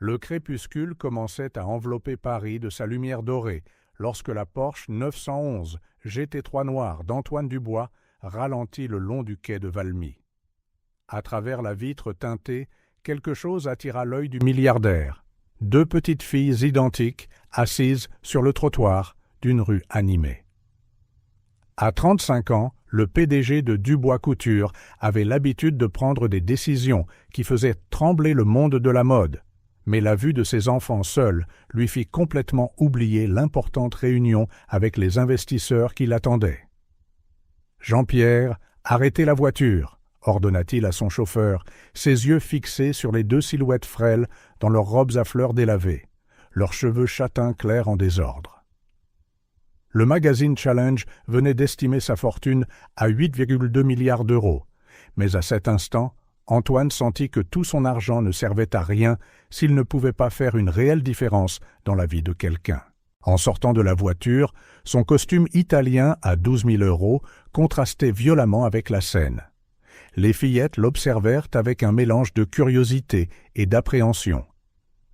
Le crépuscule commençait à envelopper Paris de sa lumière dorée lorsque la Porsche 911 GT3 noire d'Antoine Dubois ralentit le long du quai de Valmy. À travers la vitre teintée, quelque chose attira l'œil du milliardaire. Deux petites filles identiques assises sur le trottoir d'une rue animée. À 35 ans, le PDG de Dubois Couture avait l'habitude de prendre des décisions qui faisaient trembler le monde de la mode, mais la vue de ses enfants seuls lui fit complètement oublier l'importante réunion avec les investisseurs qui l'attendaient. « Jean-Pierre, arrêtez la voiture !» ordonna-t-il à son chauffeur, ses yeux fixés sur les deux silhouettes frêles dans leurs robes à fleurs délavées, leurs cheveux châtains clairs en désordre. Le magazine Challenge venait d'estimer sa fortune à 8,2 milliards d'euros, mais à cet instant, Antoine sentit que tout son argent ne servait à rien s'il ne pouvait pas faire une réelle différence dans la vie de quelqu'un. En sortant de la voiture, son costume italien à 12 000 euros contrastait violemment avec la scène. Les fillettes l'observèrent avec un mélange de curiosité et d'appréhension.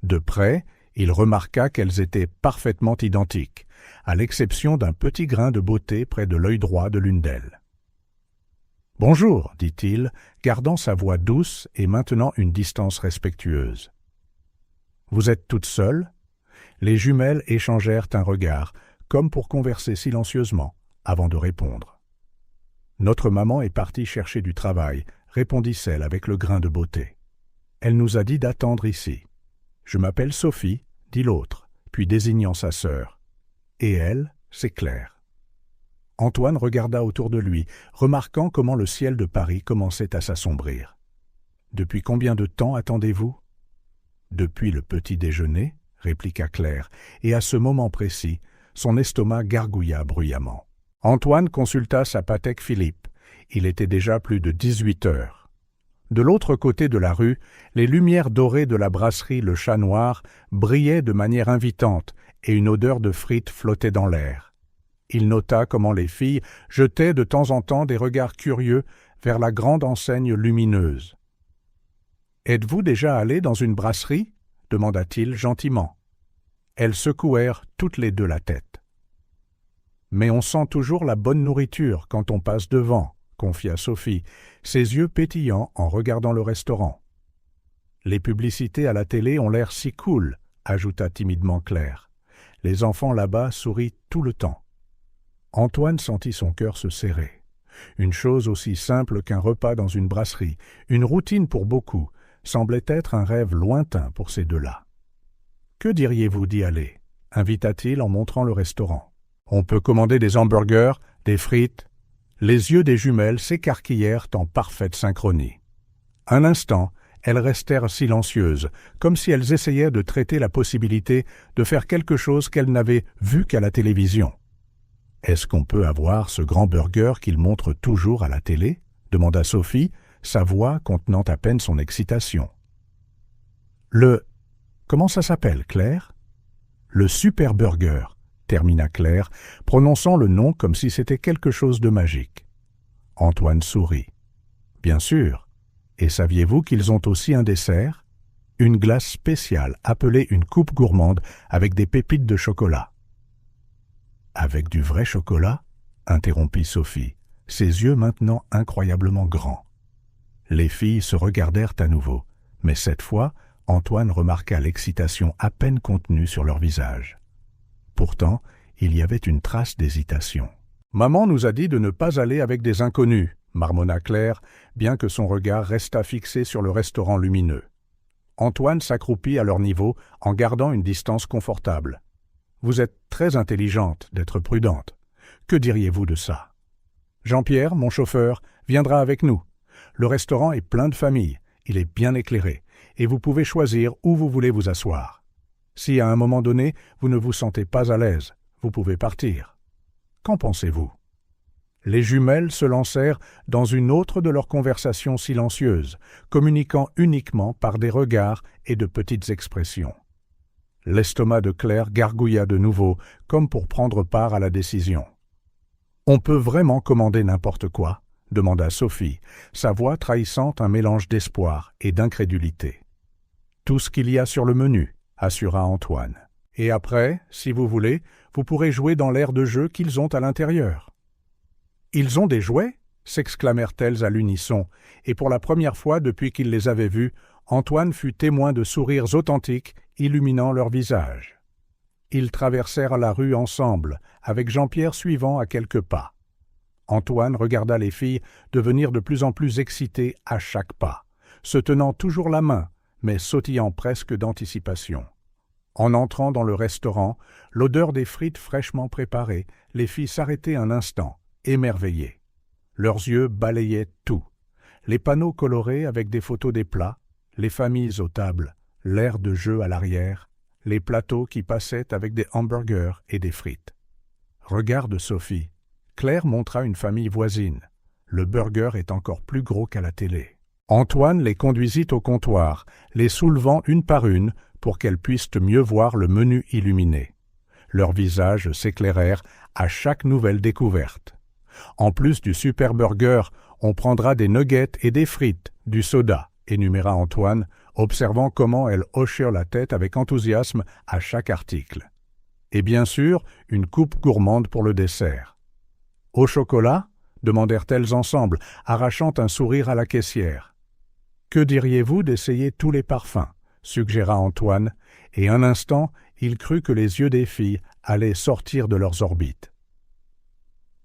De près, il remarqua qu'elles étaient parfaitement identiques, à l'exception d'un petit grain de beauté près de l'œil droit de l'une d'elles. « Bonjour, dit-il, gardant sa voix douce et maintenant une distance respectueuse. « Vous êtes toute seule ?» Les jumelles échangèrent un regard, comme pour converser silencieusement, avant de répondre. « Notre maman est partie chercher du travail, » répondit celle avec le grain de beauté. « Elle nous a dit d'attendre ici. »« Je m'appelle Sophie, » dit l'autre, puis désignant sa sœur. « Et elle, c'est Claire. » Antoine regarda autour de lui, remarquant comment le ciel de Paris commençait à s'assombrir. « Depuis combien de temps attendez-vous » ?« Depuis le petit déjeuner, » répliqua Claire, et à ce moment précis, son estomac gargouilla bruyamment. Antoine consulta sa Patek Philippe. Il était déjà plus de 18 heures. De l'autre côté de la rue, les lumières dorées de la brasserie Le Chat Noir brillaient de manière invitante et une odeur de frites flottait dans l'air. Il nota comment les filles jetaient de temps en temps des regards curieux vers la grande enseigne lumineuse. « Êtes-vous déjà allé dans une brasserie ?» demanda-t-il gentiment. Elles secouèrent toutes les deux la tête. « Mais on sent toujours la bonne nourriture quand on passe devant, » confia Sophie, ses yeux pétillants en regardant le restaurant. « Les publicités à la télé ont l'air si cool, » ajouta timidement Claire. Les enfants là-bas sourient tout le temps. Antoine sentit son cœur se serrer. Une chose aussi simple qu'un repas dans une brasserie, une routine pour beaucoup, semblait être un rêve lointain pour ces deux-là. « Que diriez-vous d'y aller » invita-t-il en montrant le restaurant. « On peut commander des hamburgers, des frites. » Les yeux des jumelles s'écarquillèrent en parfaite synchronie. Un instant, elles restèrent silencieuses, comme si elles essayaient de traiter la possibilité de faire quelque chose qu'elles n'avaient vu qu'à la télévision. « Est-ce qu'on peut avoir ce grand burger qu'ils montrent toujours à la télé ?» demanda Sophie, sa voix contenant à peine son excitation. « Comment ça s'appelle, Claire ?»« Le Super Burger », termina Claire, prononçant le nom comme si c'était quelque chose de magique. Antoine sourit. « Bien sûr. Et saviez-vous qu'ils ont aussi un dessert ? Une glace spéciale appelée une coupe gourmande avec des pépites de chocolat. » « Avec du vrai chocolat ?» interrompit Sophie, ses yeux maintenant incroyablement grands. Les filles se regardèrent à nouveau, mais cette fois, Antoine remarqua l'excitation à peine contenue sur leur visage. Pourtant, il y avait une trace d'hésitation. « Maman nous a dit de ne pas aller avec des inconnus, » marmonna Claire, bien que son regard restât fixé sur le restaurant lumineux. Antoine s'accroupit à leur niveau en gardant une distance confortable. « Vous êtes très intelligente d'être prudente. Que diriez-vous de ça ? Jean-Pierre, mon chauffeur, viendra avec nous. Le restaurant est plein de familles, il est bien éclairé, et vous pouvez choisir où vous voulez vous asseoir. Si à un moment donné, vous ne vous sentez pas à l'aise, vous pouvez partir. Qu'en pensez-vous » Les jumelles se lancèrent dans une autre de leurs conversations silencieuses, communiquant uniquement par des regards et de petites expressions. L'estomac de Claire gargouilla de nouveau, comme pour prendre part à la décision. « On peut vraiment commander n'importe quoi ?» demanda Sophie, sa voix trahissant un mélange d'espoir et d'incrédulité. Tout ce qu'il y a sur le menu, assura Antoine. Et après, si vous voulez, vous pourrez jouer dans l'aire de jeu qu'ils ont à l'intérieur. Ils ont des jouets ? S'exclamèrent-elles à l'unisson, et pour la première fois depuis qu'ils les avaient vus, Antoine fut témoin de sourires authentiques illuminant leurs visages. Ils traversèrent la rue ensemble, avec Jean-Pierre suivant à quelques pas. Antoine regarda les filles devenir de plus en plus excitées à chaque pas, se tenant toujours la main, mais sautillant presque d'anticipation. En entrant dans le restaurant, l'odeur des frites fraîchement préparées les fit s'arrêter un instant, émerveillées. Leurs yeux balayaient tout. Les panneaux colorés avec des photos des plats, les familles aux tables, l'aire de jeu à l'arrière, les plateaux qui passaient avec des hamburgers et des frites. « Regarde, Sophie. » Claire montra une famille voisine. Le burger est encore plus gros qu'à la télé. Antoine les conduisit au comptoir, les soulevant une par une pour qu'elles puissent mieux voir le menu illuminé. Leurs visages s'éclairèrent à chaque nouvelle découverte. En plus du super burger, on prendra des nuggets et des frites, du soda, énuméra Antoine, observant comment elles hochèrent la tête avec enthousiasme à chaque article. Et bien sûr, une coupe gourmande pour le dessert. « Au chocolat ?» demandèrent-elles ensemble, arrachant un sourire à la caissière. « Que diriez-vous d'essayer tous les parfums ?» suggéra Antoine, et un instant, il crut que les yeux des filles allaient sortir de leurs orbites.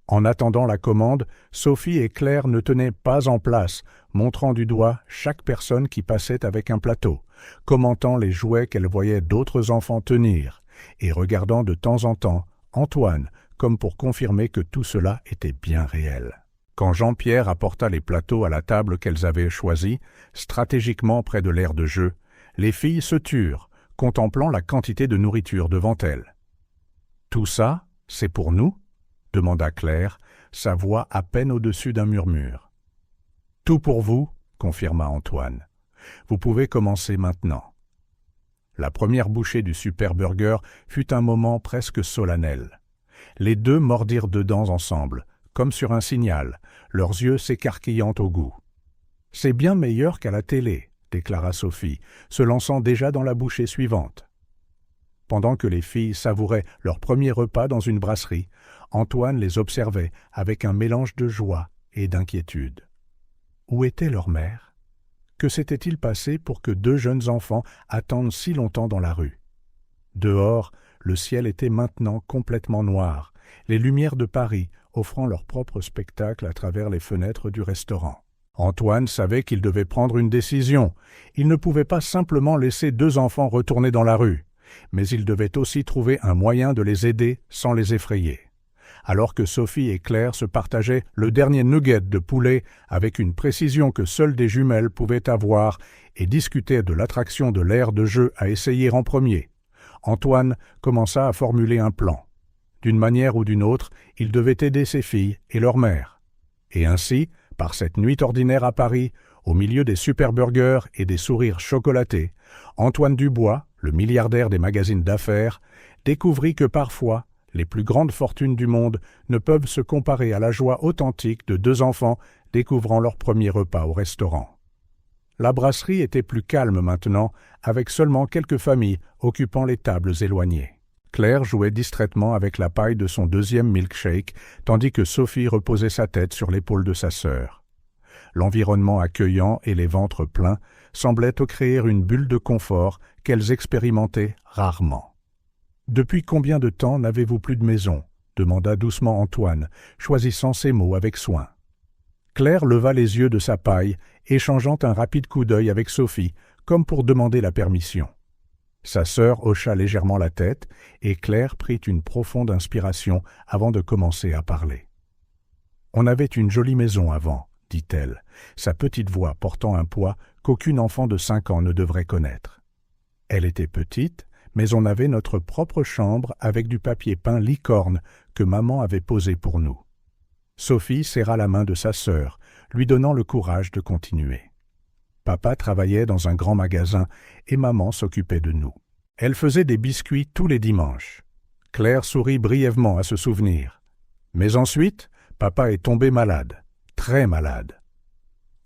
En attendant la commande, Sophie et Claire ne tenaient pas en place, montrant du doigt chaque personne qui passait avec un plateau, commentant les jouets qu'elles voyaient d'autres enfants tenir, et regardant de temps en temps Antoine, comme pour confirmer que tout cela était bien réel. Quand Jean-Pierre apporta les plateaux à la table qu'elles avaient choisie, stratégiquement près de l'aire de jeu, les filles se turent, contemplant la quantité de nourriture devant elles. « Tout ça, c'est pour nous ?» demanda Claire, sa voix à peine au-dessus d'un murmure. « Tout pour vous » confirma Antoine. « Vous pouvez commencer maintenant. » La première bouchée du super burger fut un moment presque solennel. Les deux mordirent dedans ensemble, comme sur un signal, leurs yeux s'écarquillant au goût. « C'est bien meilleur qu'à la télé », déclara Sophie, se lançant déjà dans la bouchée suivante. Pendant que les filles savouraient leur premier repas dans une brasserie, Antoine les observait avec un mélange de joie et d'inquiétude. Où était leur mère? Que s'était-il passé pour que deux jeunes enfants attendent si longtemps dans la rue? Dehors, le ciel était maintenant complètement noir, les lumières de Paris offrant leur propre spectacle à travers les fenêtres du restaurant. Antoine savait qu'il devait prendre une décision. Il ne pouvait pas simplement laisser deux enfants retourner dans la rue, mais il devait aussi trouver un moyen de les aider sans les effrayer. Alors que Sophie et Claire se partageaient le dernier nugget de poulet avec une précision que seules des jumelles pouvaient avoir et discutaient de l'attraction de l'aire de jeu à essayer en premier, Antoine commença à formuler un plan. D'une manière ou d'une autre, il devait aider ses filles et leur mère. Et ainsi, par cette nuit ordinaire à Paris, au milieu des superburgers et des sourires chocolatés, Antoine Dubois, le milliardaire des magazines d'affaires, découvrit que parfois, les plus grandes fortunes du monde ne peuvent se comparer à la joie authentique de deux enfants découvrant leur premier repas au restaurant. La brasserie était plus calme maintenant, avec seulement quelques familles occupant les tables éloignées. Claire jouait distraitement avec la paille de son deuxième milkshake, tandis que Sophie reposait sa tête sur l'épaule de sa sœur. L'environnement accueillant et les ventres pleins semblaient créer une bulle de confort qu'elles expérimentaient rarement. « Depuis combien de temps n'avez-vous plus de maison ?» demanda doucement Antoine, choisissant ses mots avec soin. Claire leva les yeux de sa paille, échangeant un rapide coup d'œil avec Sophie, comme pour demander la permission. Sa sœur hocha légèrement la tête, et Claire prit une profonde inspiration avant de commencer à parler. « On avait une jolie maison avant, » dit-elle, sa petite voix portant un poids qu'aucune enfant de 5 ans ne devrait connaître. Elle était petite, mais on avait notre propre chambre avec du papier peint licorne que maman avait posé pour nous. Sophie serra la main de sa sœur, lui donnant le courage de continuer. Papa travaillait dans un grand magasin et maman s'occupait de nous. Elle faisait des biscuits tous les dimanches. Claire sourit brièvement à ce souvenir. Mais ensuite, papa est tombé malade, très malade.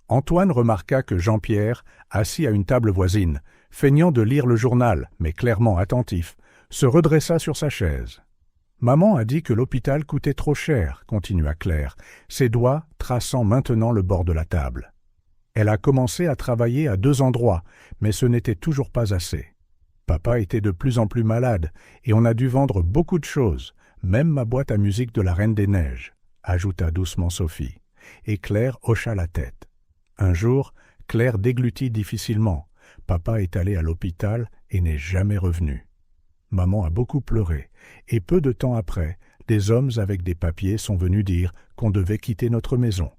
Antoine remarqua que Jean-Pierre, assis à une table voisine, feignant de lire le journal, mais clairement attentif, se redressa sur sa chaise. « Maman a dit que l'hôpital coûtait trop cher, » continua Claire, ses doigts traçant maintenant le bord de la table. Elle a commencé à travailler à 2 endroits, mais ce n'était toujours pas assez. Papa était de plus en plus malade, et on a dû vendre beaucoup de choses, même ma boîte à musique de la Reine des Neiges, ajouta doucement Sophie, et Claire hocha la tête. Un jour, Claire déglutit difficilement. Papa est allé à l'hôpital et n'est jamais revenu. Maman a beaucoup pleuré, et peu de temps après, des hommes avec des papiers sont venus dire qu'on devait quitter notre maison.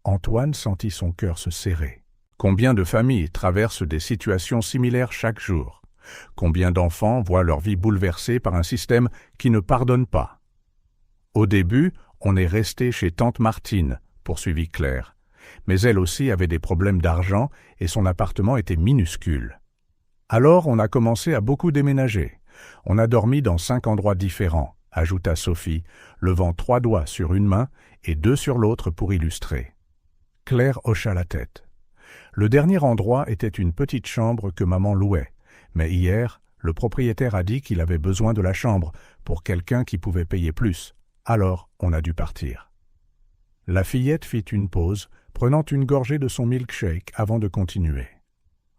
Antoine sentit son cœur se serrer. Combien de familles traversent des situations similaires chaque jour? Combien d'enfants voient leur vie bouleversée par un système qui ne pardonne pas? Au début, on est resté chez tante Martine, poursuivit Claire. Mais elle aussi avait des problèmes d'argent et son appartement était minuscule. Alors on a commencé à beaucoup déménager. On a dormi dans 5 endroits différents, ajouta Sophie, levant 3 doigts sur une main et 2 sur l'autre pour illustrer. Claire hocha la tête. Le dernier endroit était une petite chambre que maman louait, mais hier, le propriétaire a dit qu'il avait besoin de la chambre pour quelqu'un qui pouvait payer plus. Alors on a dû partir. La fillette fit une pause, prenant une gorgée de son milkshake avant de continuer.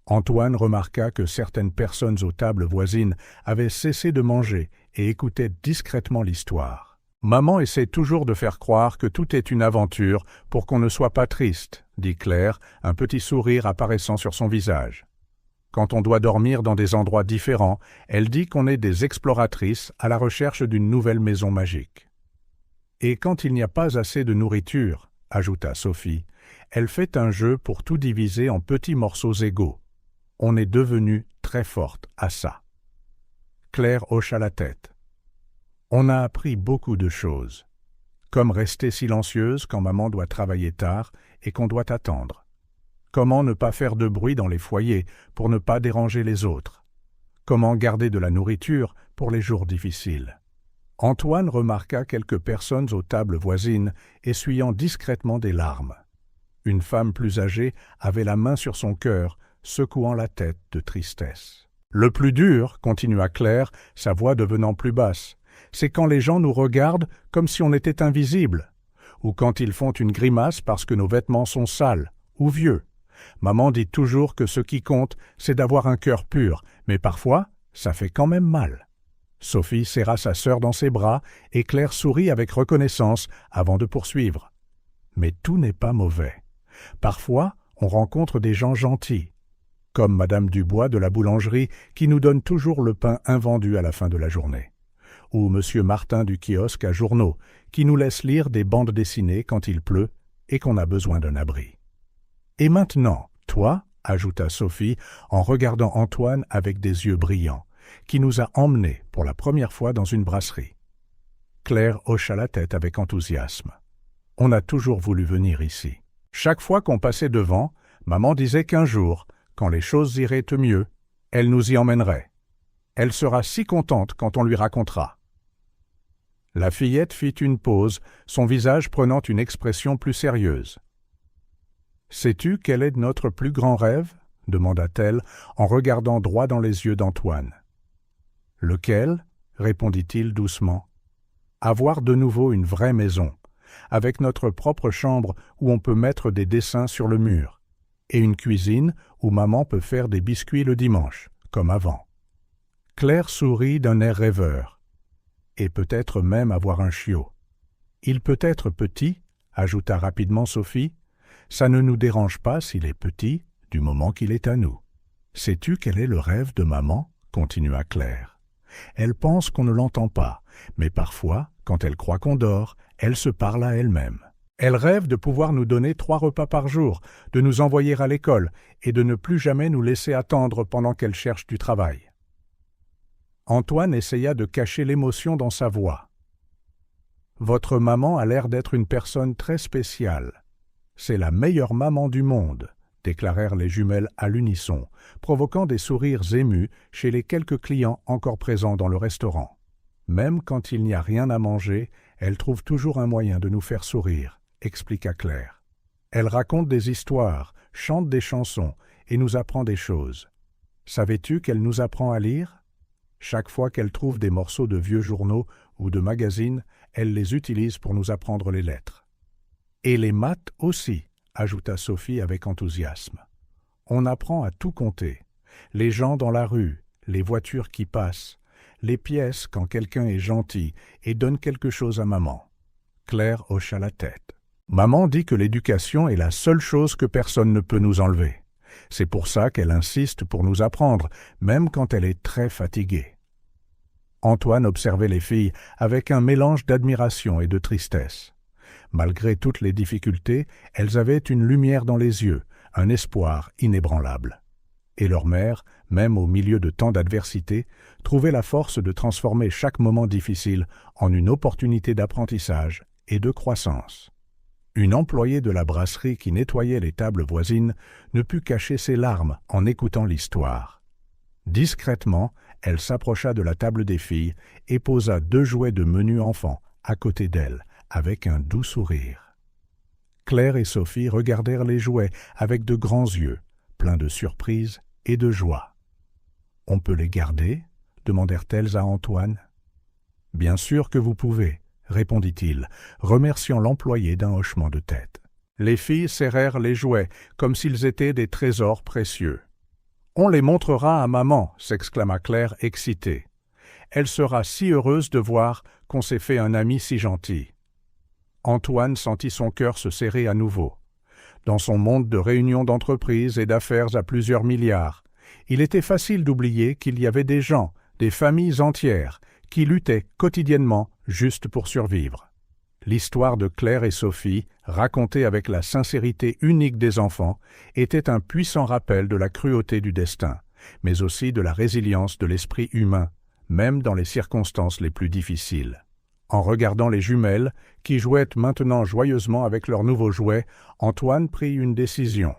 Antoine remarqua que certaines personnes aux tables voisines avaient cessé de manger et écoutaient discrètement l'histoire. « Maman essaie toujours de faire croire que tout est une aventure pour qu'on ne soit pas triste, » dit Claire, un petit sourire apparaissant sur son visage. Quand on doit dormir dans des endroits différents, elle dit qu'on est des exploratrices à la recherche d'une nouvelle maison magique. « Et quand il n'y a pas assez de nourriture, » ajouta Sophie, elle fait un jeu pour tout diviser en petits morceaux égaux. On est devenu très forte à ça. Claire hocha la tête. On a appris beaucoup de choses, comme rester silencieuse quand maman doit travailler tard et qu'on doit attendre. Comment ne pas faire de bruit dans les foyers pour ne pas déranger les autres. Comment garder de la nourriture pour les jours difficiles. Antoine remarqua quelques personnes aux tables voisines essuyant discrètement des larmes. Une femme plus âgée avait la main sur son cœur, secouant la tête de tristesse. « Le plus dur, » continua Claire, sa voix devenant plus basse, « c'est quand les gens nous regardent comme si on était invisible, ou quand ils font une grimace parce que nos vêtements sont sales ou vieux. Maman dit toujours que ce qui compte, c'est d'avoir un cœur pur, mais parfois, ça fait quand même mal. » Sophie serra sa sœur dans ses bras et Claire sourit avec reconnaissance avant de poursuivre. Mais tout n'est pas mauvais. Parfois, on rencontre des gens gentils, comme Madame Dubois de la boulangerie qui nous donne toujours le pain invendu à la fin de la journée, ou Monsieur Martin du kiosque à journaux qui nous laisse lire des bandes dessinées quand il pleut et qu'on a besoin d'un abri. « Et maintenant, toi, » ajouta Sophie en regardant Antoine avec des yeux brillants, qui nous a emmenés pour la première fois dans une brasserie. Claire hocha la tête avec enthousiasme. On a toujours voulu venir ici. Chaque fois qu'on passait devant, maman disait qu'un jour, quand les choses iraient mieux, elle nous y emmènerait. Elle sera si contente quand on lui racontera. La fillette fit une pause, son visage prenant une expression plus sérieuse. « Sais-tu quel est notre plus grand rêve ?» demanda-t-elle en regardant droit dans les yeux d'Antoine. « Lequel ?» répondit-il doucement. « Avoir de nouveau une vraie maison, avec notre propre chambre où on peut mettre des dessins sur le mur, et une cuisine où maman peut faire des biscuits le dimanche, comme avant. » Claire sourit d'un air rêveur. « Et peut-être même avoir un chiot. Il peut être petit, » ajouta rapidement Sophie. « Ça ne nous dérange pas s'il est petit, du moment qu'il est à nous. »« Sais-tu quel est le rêve de maman ?» continua Claire. « Elle pense qu'on ne l'entend pas, mais parfois, quand elle croit qu'on dort, elle se parle à elle-même. Elle rêve de pouvoir nous donner 3 repas par jour, de nous envoyer à l'école et de ne plus jamais nous laisser attendre pendant qu'elle cherche du travail. » Antoine essaya de cacher l'émotion dans sa voix. « Votre maman a l'air d'être une personne très spéciale. C'est la meilleure maman du monde, » déclarèrent les jumelles à l'unisson, provoquant des sourires émus chez les quelques clients encore présents dans le restaurant. Même quand il n'y a rien à manger, elle trouve toujours un moyen de nous faire sourire, expliqua Claire. Elle raconte des histoires, chante des chansons et nous apprend des choses. Savais-tu qu'elle nous apprend à lire? Chaque fois qu'elle trouve des morceaux de vieux journaux ou de magazines, elle les utilise pour nous apprendre les lettres. Et les maths aussi, ajouta Sophie avec enthousiasme. On apprend à tout compter. Les gens dans la rue, les voitures qui passent, les pièces quand quelqu'un est gentil et donne quelque chose à maman. Claire hocha la tête. Maman dit que l'éducation est la seule chose que personne ne peut nous enlever. C'est pour ça qu'elle insiste pour nous apprendre, même quand elle est très fatiguée. Antoine observait les filles avec un mélange d'admiration et de tristesse. Malgré toutes les difficultés, elles avaient une lumière dans les yeux, un espoir inébranlable. Et leur mère, même au milieu de tant d'adversité, trouvait la force de transformer chaque moment difficile en une opportunité d'apprentissage et de croissance. Une employée de la brasserie qui nettoyait les tables voisines ne put cacher ses larmes en écoutant l'histoire. Discrètement, elle s'approcha de la table des filles et posa 2 jouets de menu enfant à côté d'elle, avec un doux sourire. Claire et Sophie regardèrent les jouets avec de grands yeux, pleins de surprise et de joie. « On peut les garder ?» demandèrent-elles à Antoine. « Bien sûr que vous pouvez, » répondit-il, remerciant l'employé d'un hochement de tête. Les filles serrèrent les jouets comme s'ils étaient des trésors précieux. « On les montrera à maman !» s'exclama Claire excitée. « Elle sera si heureuse de voir qu'on s'est fait un ami si gentil. » Antoine sentit son cœur se serrer à nouveau. Dans son monde de réunions d'entreprises et d'affaires à plusieurs milliards, il était facile d'oublier qu'il y avait des gens, des familles entières, qui luttaient quotidiennement juste pour survivre. L'histoire de Claire et Sophie, racontée avec la sincérité unique des enfants, était un puissant rappel de la cruauté du destin, mais aussi de la résilience de l'esprit humain, même dans les circonstances les plus difficiles. En regardant les jumelles, qui jouaient maintenant joyeusement avec leurs nouveaux jouets, Antoine prit une décision.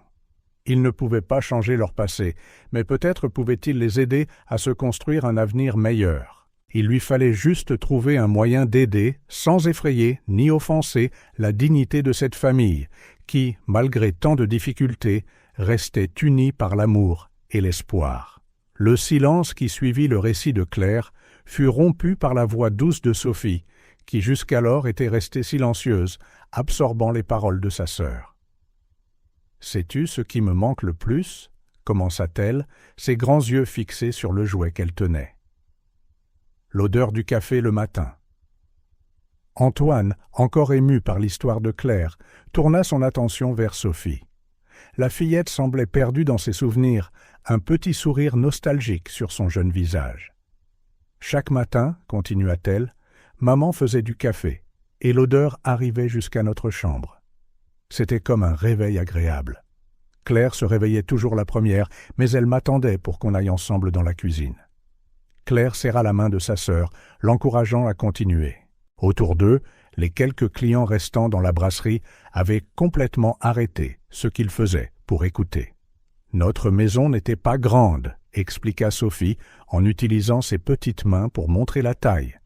Il ne pouvait pas changer leur passé, mais peut-être pouvait-il les aider à se construire un avenir meilleur. Il lui fallait juste trouver un moyen d'aider, sans effrayer ni offenser, la dignité de cette famille, qui, malgré tant de difficultés, restait unie par l'amour et l'espoir. Le silence qui suivit le récit de Claire fut rompu par la voix douce de Sophie, qui jusqu'alors était restée silencieuse, absorbant les paroles de sa sœur. « Sais-tu ce qui me manque le plus ?» commença-t-elle, ses grands yeux fixés sur le jouet qu'elle tenait. « L'odeur du café le matin. » Antoine, encore ému par l'histoire de Claire, tourna son attention vers Sophie. La fillette semblait perdue dans ses souvenirs, un petit sourire nostalgique sur son jeune visage. « Chaque matin, continua-t-elle, maman faisait du café, et l'odeur arrivait jusqu'à notre chambre. C'était comme un réveil agréable. Claire se réveillait toujours la première, mais elle m'attendait pour qu'on aille ensemble dans la cuisine. Claire serra la main de sa sœur, l'encourageant à continuer. Autour d'eux, les quelques clients restants dans la brasserie avaient complètement arrêté ce qu'ils faisaient pour écouter. « Notre maison n'était pas grande, » expliqua Sophie en utilisant ses petites mains pour montrer la taille.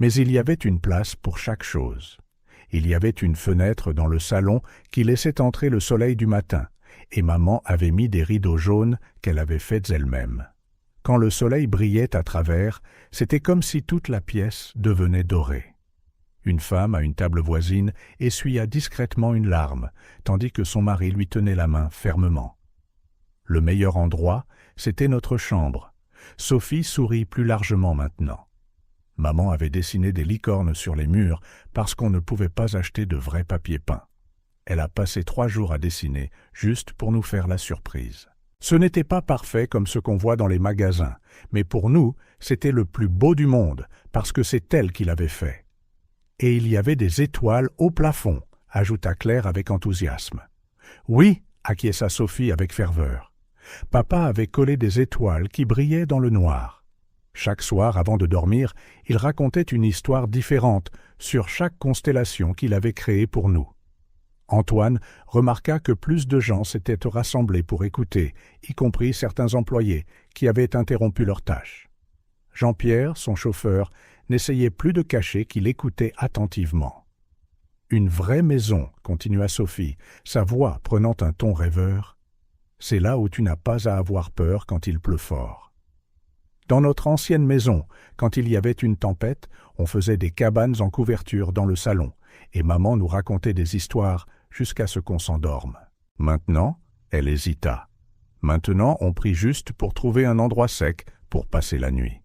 Mais il y avait une place pour chaque chose. Il y avait une fenêtre dans le salon qui laissait entrer le soleil du matin, et maman avait mis des rideaux jaunes qu'elle avait faits elle-même. Quand le soleil brillait à travers, c'était comme si toute la pièce devenait dorée. Une femme à une table voisine essuya discrètement une larme, tandis que son mari lui tenait la main fermement. Le meilleur endroit, c'était notre chambre. Sophie sourit plus largement maintenant. Maman avait dessiné des licornes sur les murs parce qu'on ne pouvait pas acheter de vrai papier peint. Elle a passé 3 jours à dessiner, juste pour nous faire la surprise. Ce n'était pas parfait comme ce qu'on voit dans les magasins, mais pour nous, c'était le plus beau du monde, parce que c'est elle qui l'avait fait. Et il y avait des étoiles au plafond, ajouta Claire avec enthousiasme. Oui, acquiesça Sophie avec ferveur. Papa avait collé des étoiles qui brillaient dans le noir. Chaque soir, avant de dormir, il racontait une histoire différente sur chaque constellation qu'il avait créée pour nous. Antoine remarqua que plus de gens s'étaient rassemblés pour écouter, y compris certains employés qui avaient interrompu leurs tâches. Jean-Pierre, son chauffeur, n'essayait plus de cacher qu'il écoutait attentivement. « Une vraie maison, » continua Sophie, sa voix prenant un ton rêveur. « C'est là où tu n'as pas à avoir peur quand il pleut fort. Dans notre ancienne maison, quand il y avait une tempête, on faisait des cabanes en couverture dans le salon, et maman nous racontait des histoires jusqu'à ce qu'on s'endorme. Maintenant, elle hésita. Maintenant, on prie juste pour trouver un endroit sec pour passer la nuit.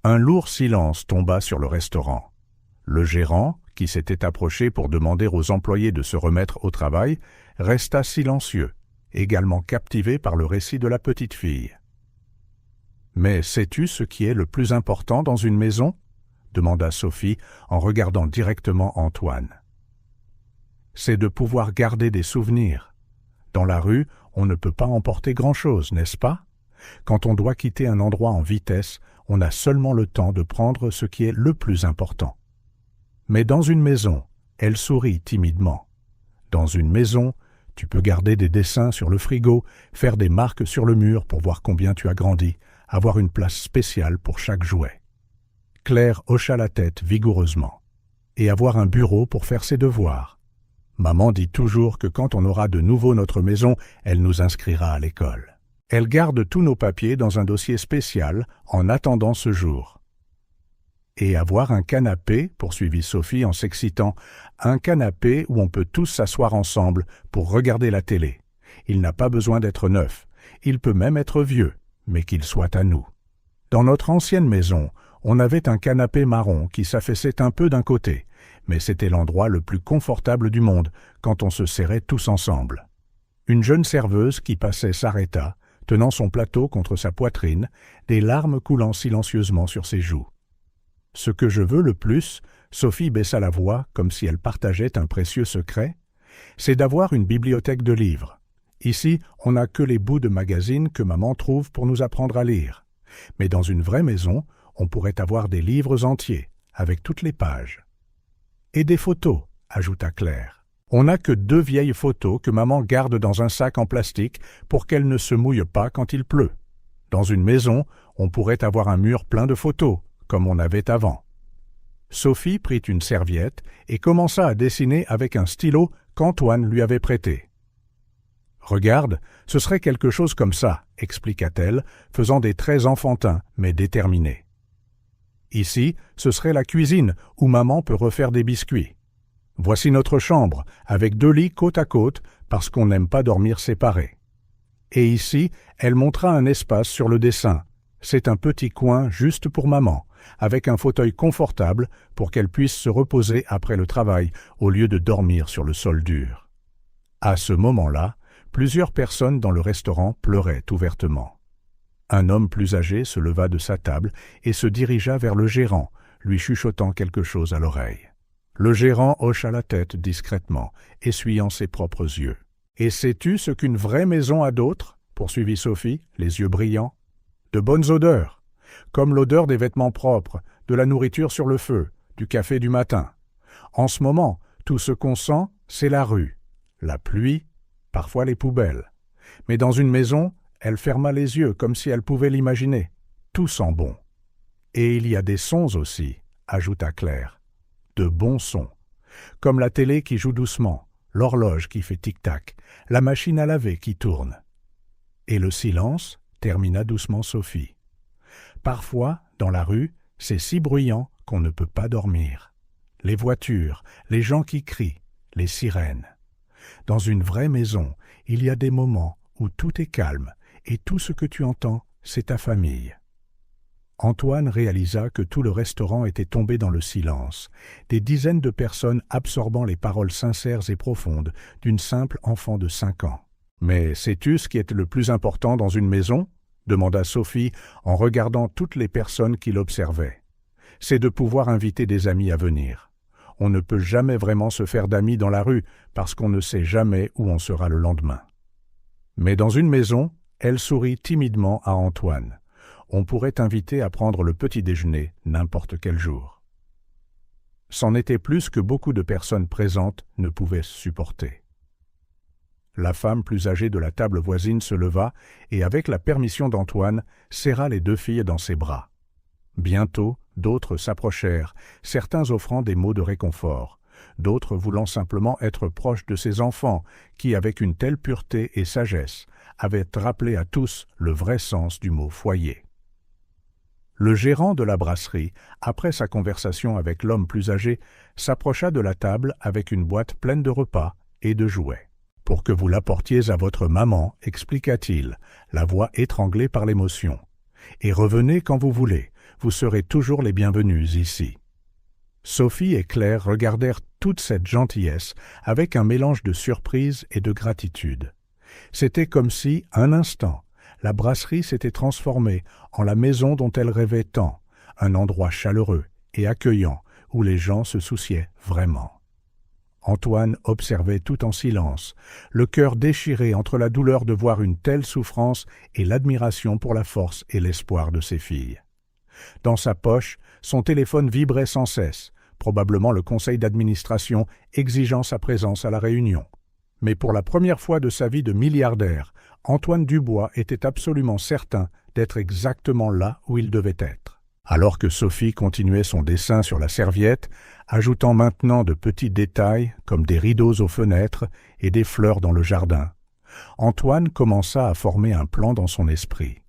Un lourd silence tomba sur le restaurant. Le gérant, qui s'était approché pour demander aux employés de se remettre au travail, resta silencieux, également captivé par le récit de la petite fille. « Mais sais-tu ce qui est le plus important dans une maison ?» demanda Sophie en regardant directement Antoine. « C'est de pouvoir garder des souvenirs. Dans la rue, on ne peut pas emporter grand-chose, n'est-ce pas? Quand on doit quitter un endroit en vitesse, on a seulement le temps de prendre ce qui est le plus important. Mais dans une maison, elle sourit timidement. Dans une maison, tu peux garder des dessins sur le frigo, faire des marques sur le mur pour voir combien tu as grandi, avoir une place spéciale pour chaque jouet. » Claire hocha la tête vigoureusement. « Et avoir un bureau pour faire ses devoirs. Maman dit toujours que quand on aura de nouveau notre maison, elle nous inscrira à l'école. Elle garde tous nos papiers dans un dossier spécial en attendant ce jour. » Et avoir un canapé, poursuivit Sophie en s'excitant, un canapé où on peut tous s'asseoir ensemble pour regarder la télé. Il n'a pas besoin d'être neuf, il peut même être vieux, mais qu'il soit à nous. Dans notre ancienne maison, on avait un canapé marron qui s'affaissait un peu d'un côté, mais c'était l'endroit le plus confortable du monde quand on se serrait tous ensemble. Une jeune serveuse qui passait s'arrêta, tenant son plateau contre sa poitrine, des larmes coulant silencieusement sur ses joues. « Ce que je veux le plus, » Sophie baissa la voix comme si elle partageait un précieux secret, « c'est d'avoir une bibliothèque de livres. Ici, on n'a que les bouts de magazines que maman trouve pour nous apprendre à lire. Mais dans une vraie maison, on pourrait avoir des livres entiers, avec toutes les pages. » « Et des photos, » ajouta Claire. « On n'a que 2 vieilles photos que maman garde dans un sac en plastique pour qu'elles ne se mouillent pas quand il pleut. Dans une maison, on pourrait avoir un mur plein de photos, comme on avait avant. » Sophie prit une serviette et commença à dessiner avec un stylo qu'Antoine lui avait prêté. « Regarde, ce serait quelque chose comme ça, » expliqua-t-elle, faisant des traits enfantins mais déterminés. Ici, ce serait la cuisine où maman peut refaire des biscuits. Voici notre chambre, avec 2 lits côte à côte parce qu'on n'aime pas dormir séparés. Et ici, elle montra un espace sur le dessin. C'est un petit coin juste pour maman, avec un fauteuil confortable pour qu'elle puisse se reposer après le travail au lieu de dormir sur le sol dur. À ce moment-là, plusieurs personnes dans le restaurant pleuraient ouvertement. Un homme plus âgé se leva de sa table et se dirigea vers le gérant, lui chuchotant quelque chose à l'oreille. Le gérant hocha la tête discrètement, essuyant ses propres yeux. « Et sais-tu ce qu'une vraie maison a d'autre ?» poursuivit Sophie, les yeux brillants. « De bonnes odeurs, comme l'odeur des vêtements propres, de la nourriture sur le feu, du café du matin. En ce moment, tout ce qu'on sent, c'est la rue, la pluie, parfois les poubelles. Mais dans une maison, elle ferma les yeux comme si elle pouvait l'imaginer. Tout sent bon. Et il y a des sons aussi, ajouta Claire. De bons sons. Comme la télé qui joue doucement, l'horloge qui fait tic-tac, la machine à laver qui tourne. Et le silence, termina doucement Sophie. Parfois, dans la rue, c'est si bruyant qu'on ne peut pas dormir. Les voitures, les gens qui crient, les sirènes. Dans une vraie maison, il y a des moments où tout est calme, et tout ce que tu entends, c'est ta famille. Antoine réalisa que tout le restaurant était tombé dans le silence, des dizaines de personnes absorbant les paroles sincères et profondes d'une simple enfant de 5 ans. « Mais sais-tu ce qui est le plus important dans une maison ?» demanda Sophie en regardant toutes les personnes qui l'observaient. « C'est de pouvoir inviter des amis à venir. On ne peut jamais vraiment se faire d'amis dans la rue parce qu'on ne sait jamais où on sera le lendemain. » Mais dans une maison, elle sourit timidement à Antoine. On pourrait t'inviter à prendre le petit déjeuner n'importe quel jour. C'en était plus que beaucoup de personnes présentes ne pouvaient supporter. La femme plus âgée de la table voisine se leva et, avec la permission d'Antoine, serra les 2 filles dans ses bras. Bientôt, d'autres s'approchèrent, certains offrant des mots de réconfort. d'autres voulant simplement être proches de ces enfants qui, avec une telle pureté et sagesse, avaient rappelé à tous le vrai sens du mot foyer. Le gérant de la brasserie, après sa conversation avec l'homme plus âgé, s'approcha de la table avec une boîte pleine de repas et de jouets. « Pour que vous l'apportiez à votre maman, expliqua-t-il, la voix étranglée par l'émotion. « Et revenez quand vous voulez, vous serez toujours les bienvenus ici. » Sophie et Claire regardèrent toute cette gentillesse avec un mélange de surprise et de gratitude. C'était comme si, un instant, la brasserie s'était transformée en la maison dont elles rêvaient tant, un endroit chaleureux et accueillant où les gens se souciaient vraiment. Antoine observait tout en silence, le cœur déchiré entre la douleur de voir une telle souffrance et l'admiration pour la force et l'espoir de ses filles. Dans sa poche, son téléphone vibrait sans cesse, probablement le conseil d'administration exigeant sa présence à la réunion. Mais pour la première fois de sa vie de milliardaire, Antoine Dubois était absolument certain d'être exactement là où il devait être. Alors que Sophie continuait son dessin sur la serviette, ajoutant maintenant de petits détails comme des rideaux aux fenêtres et des fleurs dans le jardin, Antoine commença à former un plan dans son esprit.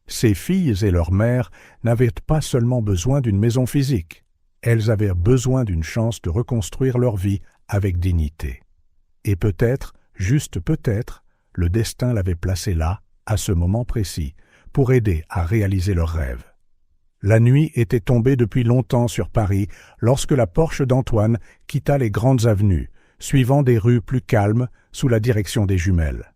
Ses filles et leur mère n'avaient pas seulement besoin d'une maison physique, elles avaient besoin d'une chance de reconstruire leur vie avec dignité. Et peut-être, juste peut-être, le destin l'avait placé là, à ce moment précis, pour aider à réaliser leurs rêves. La nuit était tombée depuis longtemps sur Paris lorsque la Porsche d'Antoine quitta les grandes avenues, suivant des rues plus calmes sous la direction des jumelles.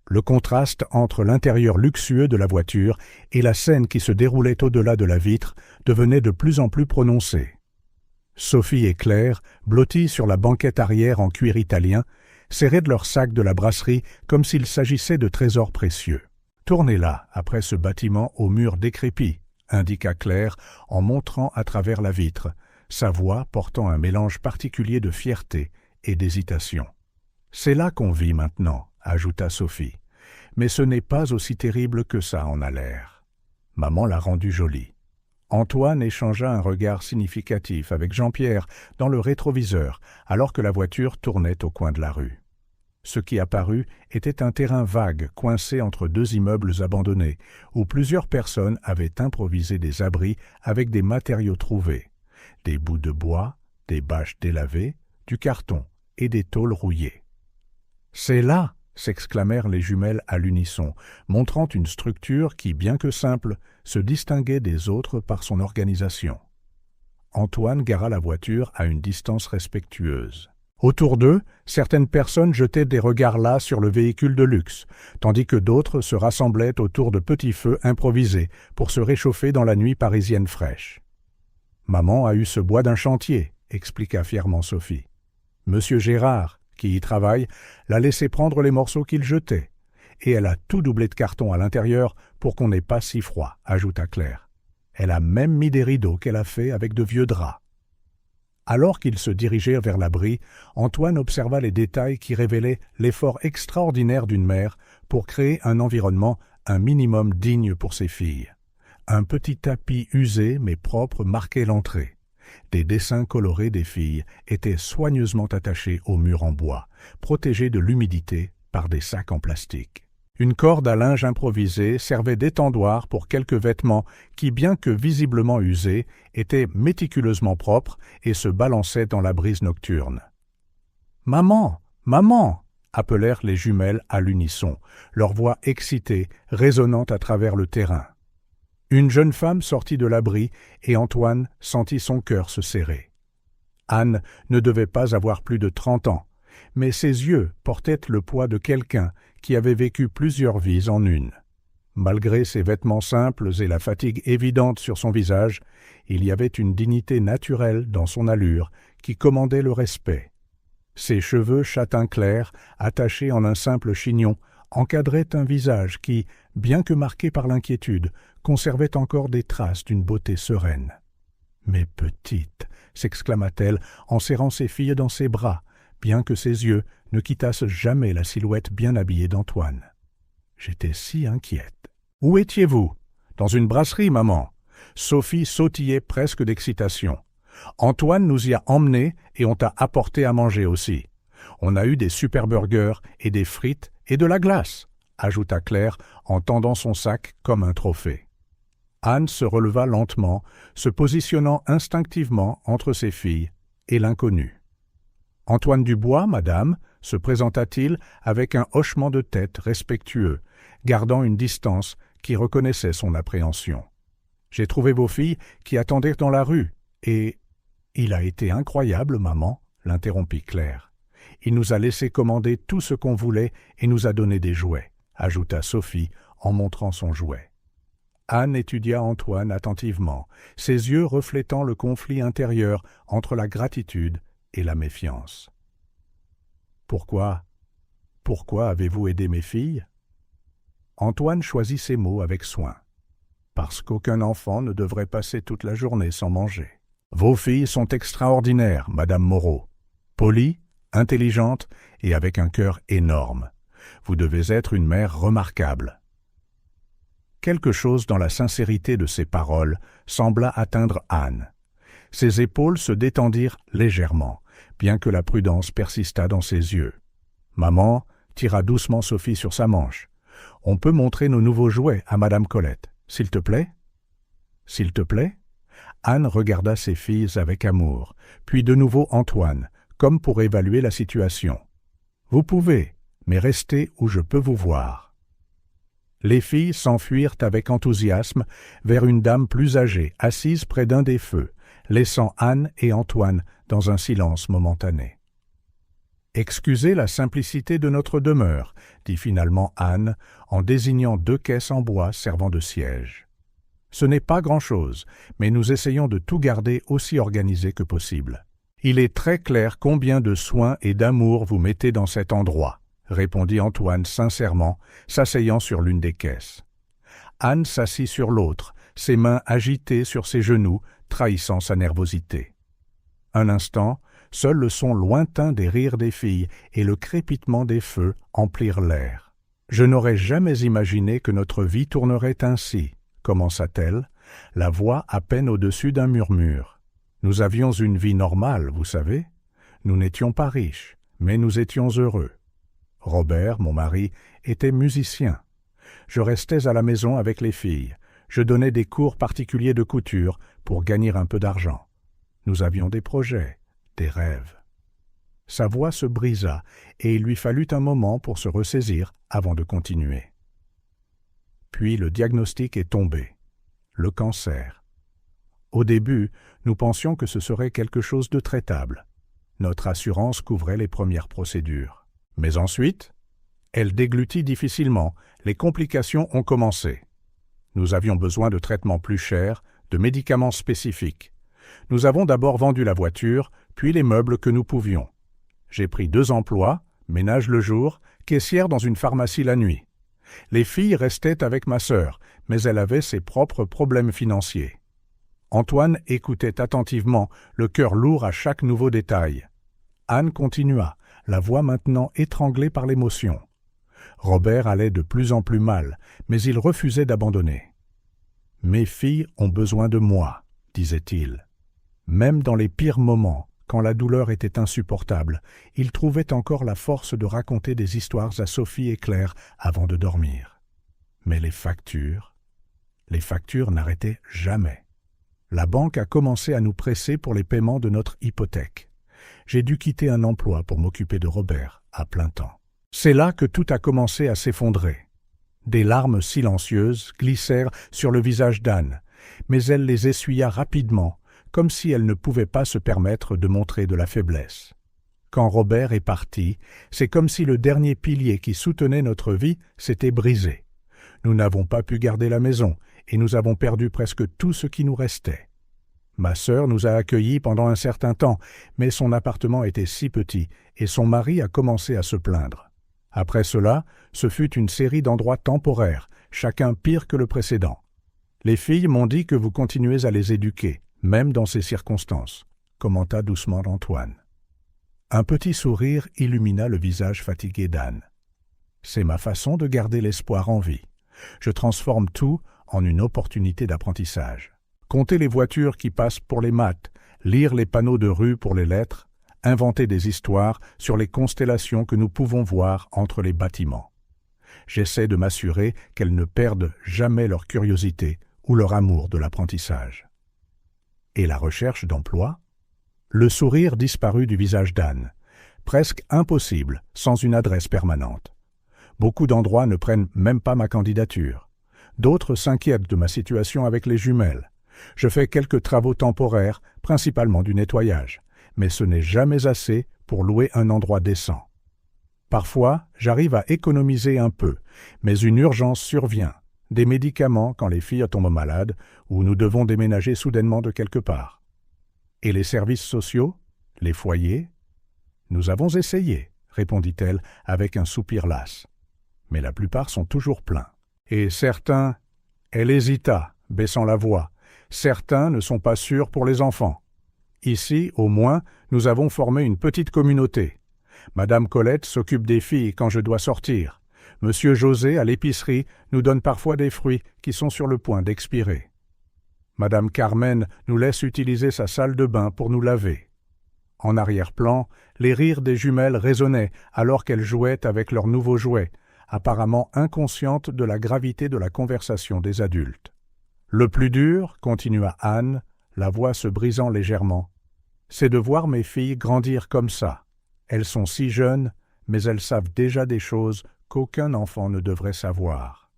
Le contraste entre l'intérieur luxueux de la voiture et la scène qui se déroulait au-delà de la vitre devenait de plus en plus prononcé. Sophie et Claire, blotties sur la banquette arrière en cuir italien, serraient de leur sac de la brasserie comme s'il s'agissait de trésors précieux. « Tournez là, après ce bâtiment aux murs décrépits », indiqua Claire en montrant à travers la vitre, sa voix portant un mélange particulier de fierté et d'hésitation. « C'est là qu'on vit maintenant », ajouta Sophie. « Mais ce n'est pas aussi terrible que ça en a l'air. » Maman l'a rendu jolie. Antoine échangea un regard significatif avec Jean-Pierre dans le rétroviseur alors que la voiture tournait au coin de la rue. Ce qui apparut était un terrain vague coincé entre deux immeubles abandonnés où plusieurs personnes avaient improvisé des abris avec des matériaux trouvés, des bouts de bois, des bâches délavées, du carton et des tôles rouillées. « C'est là !» s'exclamèrent les jumelles à l'unisson, montrant une structure qui, bien que simple, se distinguait des autres par son organisation. Antoine gara la voiture à une distance respectueuse. Autour d'eux, certaines personnes jetaient des regards las sur le véhicule de luxe, tandis que d'autres se rassemblaient autour de petits feux improvisés pour se réchauffer dans la nuit parisienne fraîche. « Maman a eu ce bois d'un chantier », expliqua fièrement Sophie. « Monsieur Gérard, qui y travaille, l'a laissé prendre les morceaux qu'il jetait, et elle a tout doublé de carton à l'intérieur pour qu'on n'ait pas si froid, ajouta Claire. Elle a même mis des rideaux qu'elle a fait avec de vieux draps. Alors qu'ils se dirigeaient vers l'abri, Antoine observa les détails qui révélaient l'effort extraordinaire d'une mère pour créer un environnement un minimum digne pour ses filles. Un petit tapis usé mais propre marquait l'entrée. Des dessins colorés des filles étaient soigneusement attachés aux murs en bois, protégés de l'humidité par des sacs en plastique. Une corde à linge improvisée servait d'étendoir pour quelques vêtements qui, bien que visiblement usés, étaient méticuleusement propres et se balançaient dans la brise nocturne. « Maman, maman !» appelèrent les jumelles à l'unisson, leur voix excitée, résonnant à travers le terrain. Une jeune femme sortit de l'abri et Antoine sentit son cœur se serrer. Anne ne devait pas avoir plus de 30 ans, mais ses yeux portaient le poids de quelqu'un qui avait vécu plusieurs vies en une. Malgré ses vêtements simples et la fatigue évidente sur son visage, il y avait une dignité naturelle dans son allure qui commandait le respect. Ses cheveux châtain clair, attachés en un simple chignon, encadraient un visage qui, bien que marqué par l'inquiétude, conservait encore des traces d'une beauté sereine. « Mais petite !» s'exclama-t-elle en serrant ses filles dans ses bras, bien que ses yeux ne quittassent jamais la silhouette bien habillée d'Antoine. J'étais si inquiète. « Où étiez-vous ?»« Dans une brasserie, maman. » Sophie sautillait presque d'excitation. Antoine nous y a emmenés et on t'a apporté à manger aussi. On a eu des super burgers et des frites et de la glace, ajouta Claire en tendant son sac comme un trophée. Anne se releva lentement, se positionnant instinctivement entre ses filles et l'inconnu. « Antoine Dubois, madame » se présenta-t-il avec un hochement de tête respectueux, gardant une distance qui reconnaissait son appréhension. « J'ai trouvé vos filles qui attendaient dans la rue, et... »« Il a été incroyable, maman » l'interrompit Claire. « Il nous a laissé commander tout ce qu'on voulait et nous a donné des jouets » ajouta Sophie en montrant son jouet. Anne étudia Antoine attentivement, ses yeux reflétant le conflit intérieur entre la gratitude et la méfiance. « Pourquoi avez-vous aidé mes filles ?» Antoine choisit ses mots avec soin. « Parce qu'aucun enfant ne devrait passer toute la journée sans manger. Vos filles sont extraordinaires, Madame Moreau. Polies, intelligentes et avec un cœur énorme. Vous devez être une mère remarquable. » Quelque chose dans la sincérité de ces paroles sembla atteindre Anne. Ses épaules se détendirent légèrement, bien que la prudence persistât dans ses yeux. Maman tira doucement Sophie sur sa manche. « On peut montrer nos nouveaux jouets à Madame Colette, s'il te plaît ?»« S'il te plaît ?» Anne regarda ses filles avec amour, puis de nouveau Antoine, comme pour évaluer la situation. « Vous pouvez, mais restez où je peux vous voir. » Les filles s'enfuirent avec enthousiasme vers une dame plus âgée, assise près d'un des feux, laissant Anne et Antoine dans un silence momentané. « Excusez la simplicité de notre demeure, » dit finalement Anne, en désignant 2 caisses en bois servant de siège. « Ce n'est pas grand-chose, mais nous essayons de tout garder aussi organisé que possible. Il est très clair combien de soins et d'amour vous mettez dans cet endroit, » répondit Antoine sincèrement, s'asseyant sur l'une des caisses. Anne s'assit sur l'autre, ses mains agitées sur ses genoux, trahissant sa nervosité. Un instant, seul le son lointain des rires des filles et le crépitement des feux emplirent l'air. « Je n'aurais jamais imaginé que notre vie tournerait ainsi, » commença-t-elle, la voix à peine au-dessus d'un murmure. « Nous avions une vie normale, vous savez. Nous n'étions pas riches, mais nous étions heureux. Robert, mon mari, était musicien. Je restais à la maison avec les filles. Je donnais des cours particuliers de couture pour gagner un peu d'argent. Nous avions des projets, des rêves. » Sa voix se brisa et il lui fallut un moment pour se ressaisir avant de continuer. Puis le diagnostic est tombé. Le cancer. Au début, nous pensions que ce serait quelque chose de traitable. Notre assurance couvrait les premières procédures. Mais ensuite, elle déglutit difficilement, les complications ont commencé. Nous avions besoin de traitements plus chers, de médicaments spécifiques. Nous avons d'abord vendu la voiture, puis les meubles que nous pouvions. J'ai pris 2 emplois, ménage le jour, caissière dans une pharmacie la nuit. Les filles restaient avec ma sœur, mais elle avait ses propres problèmes financiers. Antoine écoutait attentivement, le cœur lourd à chaque nouveau détail. Anne continua, la voix maintenant étranglée par l'émotion. Robert allait de plus en plus mal, mais il refusait d'abandonner. « Mes filles ont besoin de moi, » disait-il. Même dans les pires moments, quand la douleur était insupportable, il trouvait encore la force de raconter des histoires à Sophie et Claire avant de dormir. Mais les factures n'arrêtaient jamais. La banque a commencé à nous presser pour les paiements de notre hypothèque. J'ai dû quitter un emploi pour m'occuper de Robert à plein temps. C'est là que tout a commencé à s'effondrer. Des larmes silencieuses glissèrent sur le visage d'Anne, mais elle les essuya rapidement, comme si elle ne pouvait pas se permettre de montrer de la faiblesse. Quand Robert est parti, c'est comme si le dernier pilier qui soutenait notre vie s'était brisé. Nous n'avons pas pu garder la maison et nous avons perdu presque tout ce qui nous restait. Ma sœur nous a accueillis pendant un certain temps, mais son appartement était si petit et son mari a commencé à se plaindre. Après cela, ce fut une série d'endroits temporaires, chacun pire que le précédent. Les filles m'ont dit que vous continuez à les éduquer, même dans ces circonstances, commenta doucement Antoine. Un petit sourire illumina le visage fatigué d'Anne. C'est ma façon de garder l'espoir en vie. Je transforme tout en une opportunité d'apprentissage. Compter les voitures qui passent pour les maths, lire les panneaux de rue pour les lettres, inventer des histoires sur les constellations que nous pouvons voir entre les bâtiments. J'essaie de m'assurer qu'elles ne perdent jamais leur curiosité ou leur amour de l'apprentissage. Et la recherche d'emploi? Le sourire disparu du visage d'Anne. Presque impossible sans une adresse permanente. Beaucoup d'endroits ne prennent même pas ma candidature. D'autres s'inquiètent de ma situation avec les jumelles. Je fais quelques travaux temporaires, principalement du nettoyage, mais ce n'est jamais assez pour louer un endroit décent. Parfois, j'arrive à économiser un peu, mais une urgence survient. Des médicaments quand les filles tombent malades ou nous devons déménager soudainement de quelque part. Et les services sociaux? Les foyers? Nous avons essayé, répondit-elle avec un soupir las. Mais la plupart sont toujours pleins. Et certains... Elle hésita, baissant la voix. Certains ne sont pas sûrs pour les enfants. Ici, au moins, nous avons formé une petite communauté. Madame Colette s'occupe des filles quand je dois sortir. Monsieur José, à l'épicerie, nous donne parfois des fruits qui sont sur le point d'expirer. Madame Carmen nous laisse utiliser sa salle de bain pour nous laver. En arrière-plan, les rires des jumelles résonnaient alors qu'elles jouaient avec leurs nouveaux jouets, apparemment inconscientes de la gravité de la conversation des adultes. Le plus dur, continua Anne, la voix se brisant légèrement, c'est de voir mes filles grandir comme ça. Elles sont si jeunes, mais elles savent déjà des choses qu'aucun enfant ne devrait savoir.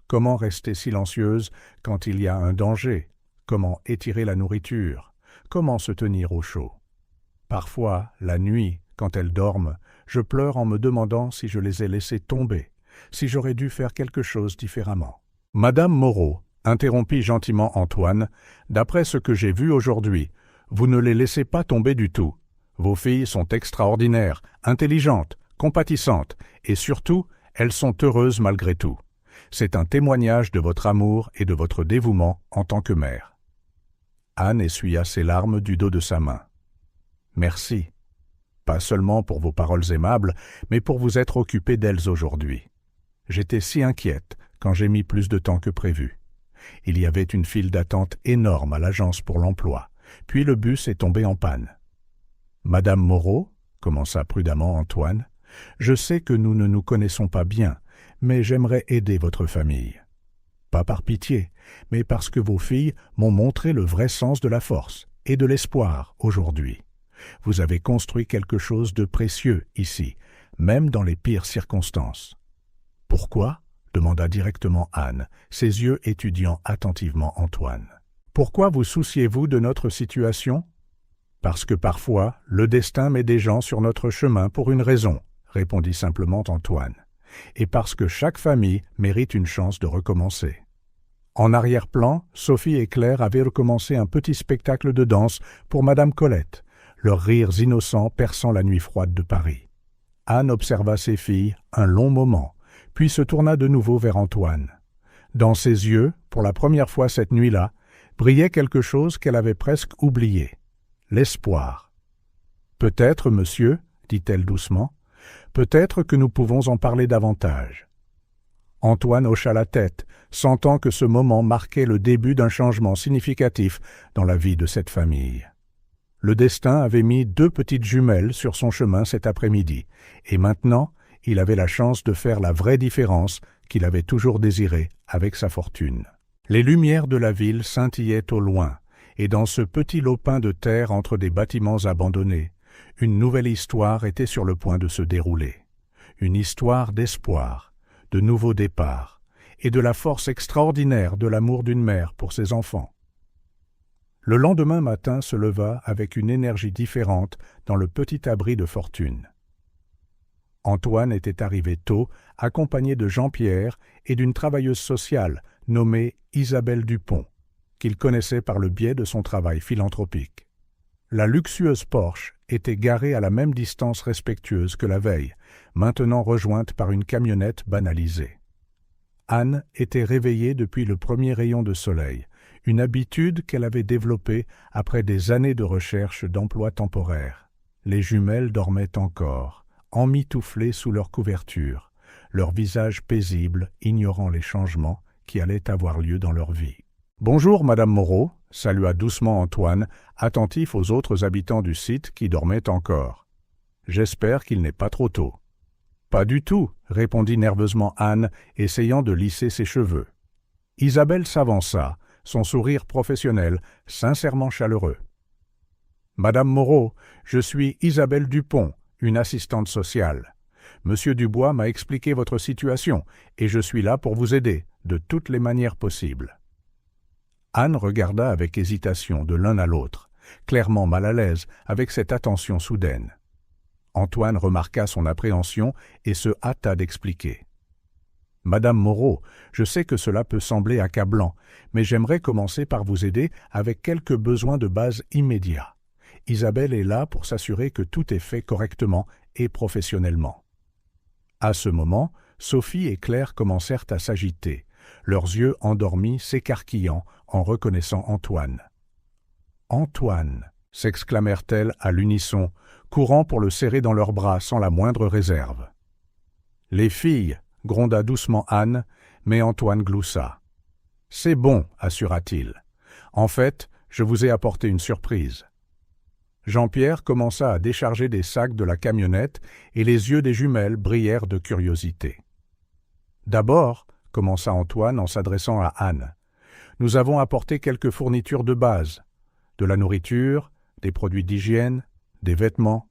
Comment rester silencieuse quand il y a un danger? Comment étirer la nourriture? Comment se tenir au chaud? Parfois, la nuit, quand elles dorment, je pleure en me demandant si je les ai laissées tomber, si j'aurais dû faire quelque chose différemment. Madame Moreau, interrompit gentiment Antoine, d'après ce que j'ai vu aujourd'hui, vous ne les laissez pas tomber du tout. Vos filles sont extraordinaires, intelligentes, compatissantes, et surtout, elles sont heureuses malgré tout. C'est un témoignage de votre amour et de votre dévouement en tant que mère. Anne essuya ses larmes du dos de sa main. Merci. Pas seulement pour vos paroles aimables, mais pour vous être occupé d'elles aujourd'hui. J'étais si inquiète quand j'ai mis plus de temps que prévu. Il y avait une file d'attente énorme à l'agence pour l'emploi, puis le bus est tombé en panne. Madame Moreau, commença prudemment Antoine, je sais que nous ne nous connaissons pas bien, mais j'aimerais aider votre famille. Pas par pitié, mais parce que vos filles m'ont montré le vrai sens de la force et de l'espoir aujourd'hui. Vous avez construit quelque chose de précieux ici, même dans les pires circonstances. Pourquoi? Demanda directement Anne, ses yeux étudiant attentivement Antoine. Pourquoi vous souciez-vous de notre situation? Parce que parfois, le destin met des gens sur notre chemin pour une raison, répondit simplement Antoine, et parce que chaque famille mérite une chance de recommencer. En arrière-plan, Sophie et Claire avaient recommencé un petit spectacle de danse pour Madame Colette, leurs rires innocents perçant la nuit froide de Paris. Anne observa ses filles un long moment, puis se tourna de nouveau vers Antoine. Dans ses yeux, pour la première fois cette nuit-là, brillait quelque chose qu'elle avait presque oublié, l'espoir. « Peut-être, monsieur, dit-elle doucement, peut-être que nous pouvons en parler davantage. » Antoine hocha la tête, sentant que ce moment marquait le début d'un changement significatif dans la vie de cette famille. Le destin avait mis 2 petites jumelles sur son chemin cet après-midi, et maintenant, il avait la chance de faire la vraie différence qu'il avait toujours désirée avec sa fortune. Les lumières de la ville scintillaient au loin, et dans ce petit lopin de terre entre des bâtiments abandonnés, une nouvelle histoire était sur le point de se dérouler. Une histoire d'espoir, de nouveaux départs, et de la force extraordinaire de l'amour d'une mère pour ses enfants. Le lendemain matin se leva avec une énergie différente dans le petit abri de fortune. Antoine était arrivé tôt, accompagné de Jean-Pierre et d'une travailleuse sociale nommée Isabelle Dupont, qu'il connaissait par le biais de son travail philanthropique. La luxueuse Porsche était garée à la même distance respectueuse que la veille, maintenant rejointe par une camionnette banalisée. Anne était réveillée depuis le premier rayon de soleil, une habitude qu'elle avait développée après des années de recherche d'emploi temporaire. Les jumelles dormaient encore, emmitouflées sous leur couverture, leurs visages paisibles ignorant les changements qui allaient avoir lieu dans leur vie. « Bonjour, Madame Moreau », salua doucement Antoine, attentif aux autres habitants du site qui dormaient encore. « J'espère qu'il n'est pas trop tôt. »« Pas du tout, » répondit nerveusement Anne, essayant de lisser ses cheveux. Isabelle s'avança, son sourire professionnel, sincèrement chaleureux. « Madame Moreau, je suis Isabelle Dupont, une assistante sociale. Monsieur Dubois m'a expliqué votre situation et je suis là pour vous aider, de toutes les manières possibles. » Anne regarda avec hésitation de l'un à l'autre, clairement mal à l'aise avec cette attention soudaine. Antoine remarqua son appréhension et se hâta d'expliquer. « Madame Moreau, je sais que cela peut sembler accablant, mais j'aimerais commencer par vous aider avec quelques besoins de base immédiats. Isabelle est là pour s'assurer que tout est fait correctement et professionnellement. » À ce moment, Sophie et Claire commencèrent à s'agiter, leurs yeux endormis s'écarquillant en reconnaissant Antoine. « Antoine !» s'exclamèrent-elles à l'unisson, courant pour le serrer dans leurs bras sans la moindre réserve. « Les filles !» gronda doucement Anne, mais Antoine gloussa. « C'est bon, assura-t-il. En fait, je vous ai apporté une surprise. » Jean-Pierre commença à décharger des sacs de la camionnette et les yeux des jumelles brillèrent de curiosité. « D'abord, » commença Antoine en s'adressant à Anne, « nous avons apporté quelques fournitures de base, de la nourriture, des produits d'hygiène, des vêtements. »«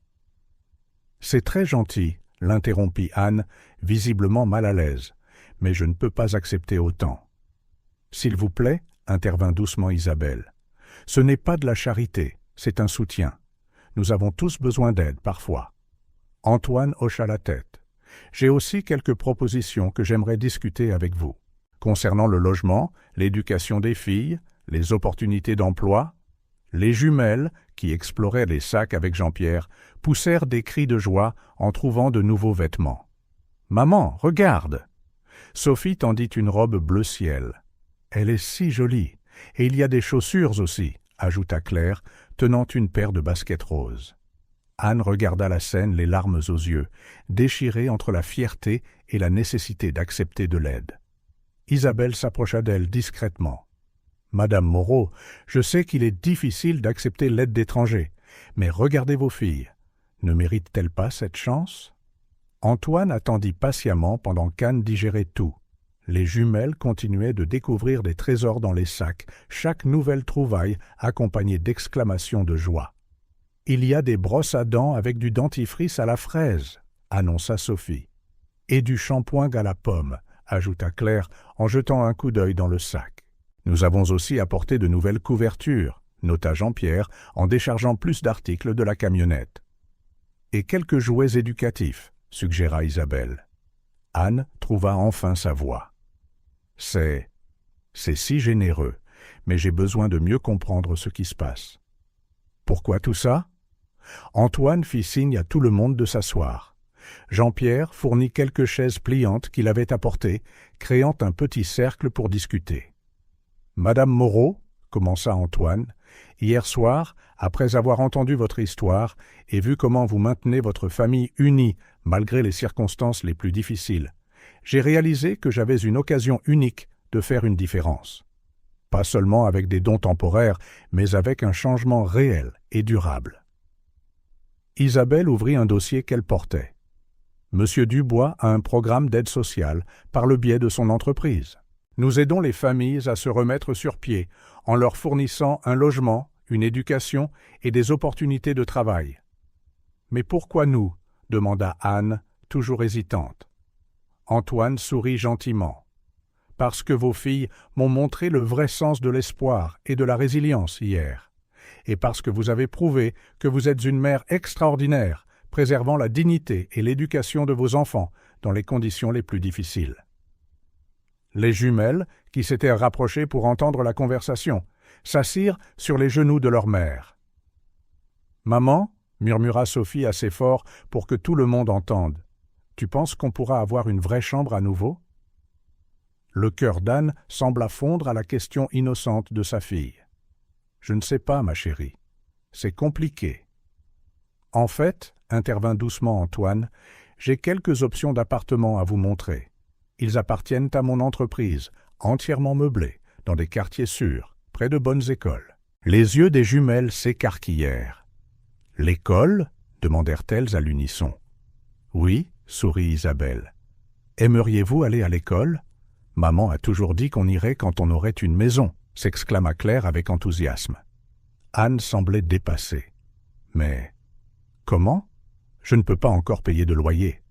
C'est très gentil, » l'interrompit Anne, visiblement mal à l'aise, « mais je ne peux pas accepter autant. »« S'il vous plaît, » intervint doucement Isabelle, « ce n'est pas de la charité, c'est un soutien. Nous avons tous besoin d'aide parfois. » Antoine hocha la tête. « J'ai aussi quelques propositions que j'aimerais discuter avec vous. Concernant le logement, l'éducation des filles, les opportunités d'emploi, » les jumelles, qui exploraient les sacs avec Jean-Pierre, poussèrent des cris de joie en trouvant de nouveaux vêtements. « Maman, regarde !» Sophie tendit une robe bleu ciel. « Elle est si jolie, et il y a des chaussures aussi !» ajouta Claire, tenant une paire de baskets roses. Anne regarda la scène les larmes aux yeux, déchirée entre la fierté et la nécessité d'accepter de l'aide. Isabelle s'approcha d'elle discrètement. « Madame Moreau, je sais qu'il est difficile d'accepter l'aide d'étrangers, mais regardez vos filles. Ne méritent-elles pas cette chance ?» Antoine attendit patiemment pendant qu'Anne digérait tout. Les jumelles continuaient de découvrir des trésors dans les sacs, chaque nouvelle trouvaille accompagnée d'exclamations de joie. « Il y a des brosses à dents avec du dentifrice à la fraise », annonça Sophie. « Et du shampoing à la pomme », ajouta Claire en jetant un coup d'œil dans le sac. « Nous avons aussi apporté de nouvelles couvertures », nota Jean-Pierre en déchargeant plus d'articles de la camionnette. « Et quelques jouets éducatifs », suggéra Isabelle. Anne trouva enfin sa voix. « C'est si généreux, mais j'ai besoin de mieux comprendre ce qui se passe. » « Pourquoi tout ça ?» Antoine fit signe à tout le monde de s'asseoir. Jean-Pierre fournit quelques chaises pliantes qu'il avait apportées, créant un petit cercle pour discuter. « Madame Moreau, » commença Antoine, « hier soir, après avoir entendu votre histoire et vu comment vous maintenez votre famille unie malgré les circonstances les plus difficiles, j'ai réalisé que j'avais une occasion unique de faire une différence. Pas seulement avec des dons temporaires, mais avec un changement réel et durable. » Isabelle ouvrit un dossier qu'elle portait. « Monsieur Dubois a un programme d'aide sociale par le biais de son entreprise. Nous aidons les familles à se remettre sur pied en leur fournissant un logement, une éducation et des opportunités de travail. »« Mais pourquoi nous ?» demanda Anne, toujours hésitante. Antoine sourit gentiment. « Parce que vos filles m'ont montré le vrai sens de l'espoir et de la résilience hier. Et parce que vous avez prouvé que vous êtes une mère extraordinaire, préservant la dignité et l'éducation de vos enfants dans les conditions les plus difficiles. » Les jumelles, qui s'étaient rapprochées pour entendre la conversation, s'assirent sur les genoux de leur mère. « Maman, » murmura Sophie assez fort pour que tout le monde entende, « tu penses qu'on pourra avoir une vraie chambre à nouveau ?» Le cœur d'Anne sembla fondre à la question innocente de sa fille. « Je ne sais pas, ma chérie. C'est compliqué. » « En fait, » intervint doucement Antoine, « j'ai quelques options d'appartements à vous montrer. Ils appartiennent à mon entreprise, entièrement meublée, dans des quartiers sûrs, près de bonnes écoles. Les yeux des jumelles s'écarquillèrent. « L'école » demandèrent-elles à l'unisson. « Oui » sourit Isabelle. « Aimeriez-vous aller à l'école ? Maman a toujours dit qu'on irait quand on aurait une maison » s'exclama Claire avec enthousiasme. Anne semblait dépassée. « Mais comment ? Je ne peux pas encore payer de loyer. »«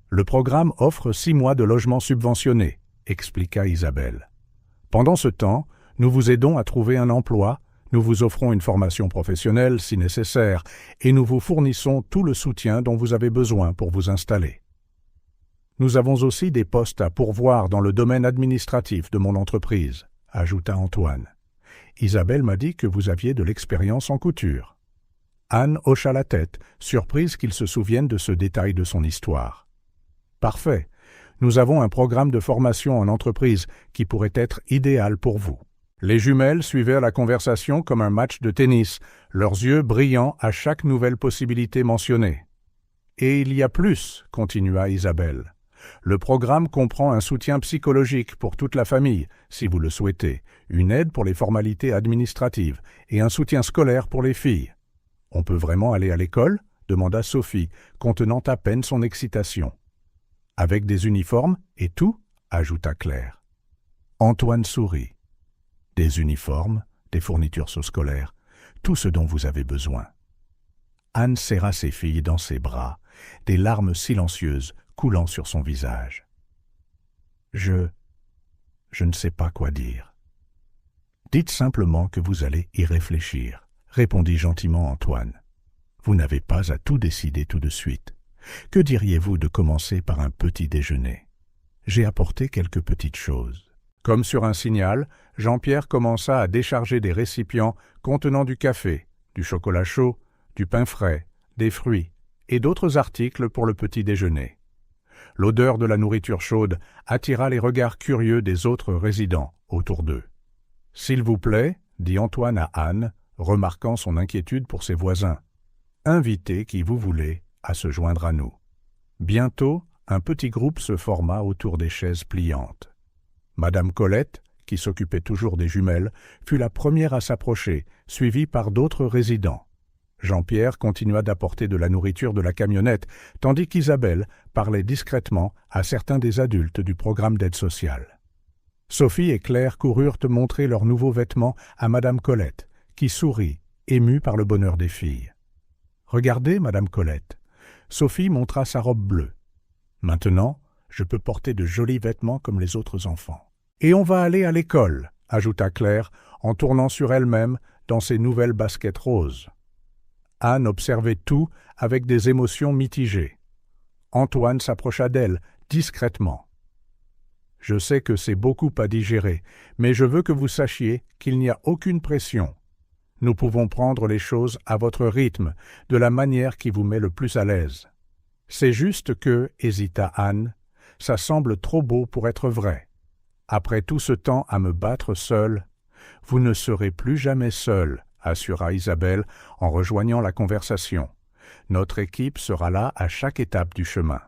Le programme offre 6 mois de logement subventionné » expliqua Isabelle. « Pendant ce temps, nous vous aidons à trouver un emploi, nous vous offrons une formation professionnelle si nécessaire, et nous vous fournissons tout le soutien dont vous avez besoin pour vous installer. Nous avons aussi des postes à pourvoir dans le domaine administratif de mon entreprise, ajouta Antoine. Isabelle m'a dit que vous aviez de l'expérience en couture. Anne hocha la tête, surprise qu'il se souvienne de ce détail de son histoire. Parfait. Nous avons un programme de formation en entreprise qui pourrait être idéal pour vous. Les jumelles suivaient la conversation comme un match de tennis, leurs yeux brillant à chaque nouvelle possibilité mentionnée. « Et il y a plus, » continua Isabelle. « Le programme comprend un soutien psychologique pour toute la famille, si vous le souhaitez, une aide pour les formalités administratives et un soutien scolaire pour les filles. »« On peut vraiment aller à l'école ?» demanda Sophie, contenant à peine son excitation. « Avec des uniformes et tout ?» ajouta Claire. Antoine sourit. « Des uniformes, des fournitures scolaires, tout ce dont vous avez besoin. » Anne serra ses filles dans ses bras, des larmes silencieuses coulant sur son visage. « Je ne sais pas quoi dire. »« Dites simplement que vous allez y réfléchir, » répondit gentiment Antoine. « Vous n'avez pas à tout décider tout de suite. Que diriez-vous de commencer par un petit déjeuner ? J'ai apporté quelques petites choses. » Comme sur un signal, Jean-Pierre commença à décharger des récipients contenant du café, du chocolat chaud, du pain frais, des fruits et d'autres articles pour le petit déjeuner. L'odeur de la nourriture chaude attira les regards curieux des autres résidents autour d'eux. « S'il vous plaît, » dit Antoine à Anne, remarquant son inquiétude pour ses voisins, « invitez qui vous voulez à se joindre à nous. » Bientôt, un petit groupe se forma autour des chaises pliantes. Madame Colette, qui s'occupait toujours des jumelles, fut la première à s'approcher, suivie par d'autres résidents. Jean-Pierre continua d'apporter de la nourriture de la camionnette, tandis qu'Isabelle parlait discrètement à certains des adultes du programme d'aide sociale. Sophie et Claire coururent montrer leurs nouveaux vêtements à Madame Colette, qui sourit, émue par le bonheur des filles. « Regardez, Madame Colette. » Sophie montra sa robe bleue. « Maintenant, je peux porter de jolis vêtements comme les autres enfants. »« Et on va aller à l'école, » ajouta Claire, en tournant sur elle-même dans ses nouvelles baskets roses. Anne observait tout avec des émotions mitigées. Antoine s'approcha d'elle, discrètement. « Je sais que c'est beaucoup à digérer, mais je veux que vous sachiez qu'il n'y a aucune pression. Nous pouvons prendre les choses à votre rythme, de la manière qui vous met le plus à l'aise. C'est juste que, hésita Anne, ça semble trop beau pour être vrai. Après tout ce temps à me battre seule, vous ne serez plus jamais seule, assura Isabelle en rejoignant la conversation. Notre équipe sera là à chaque étape du chemin.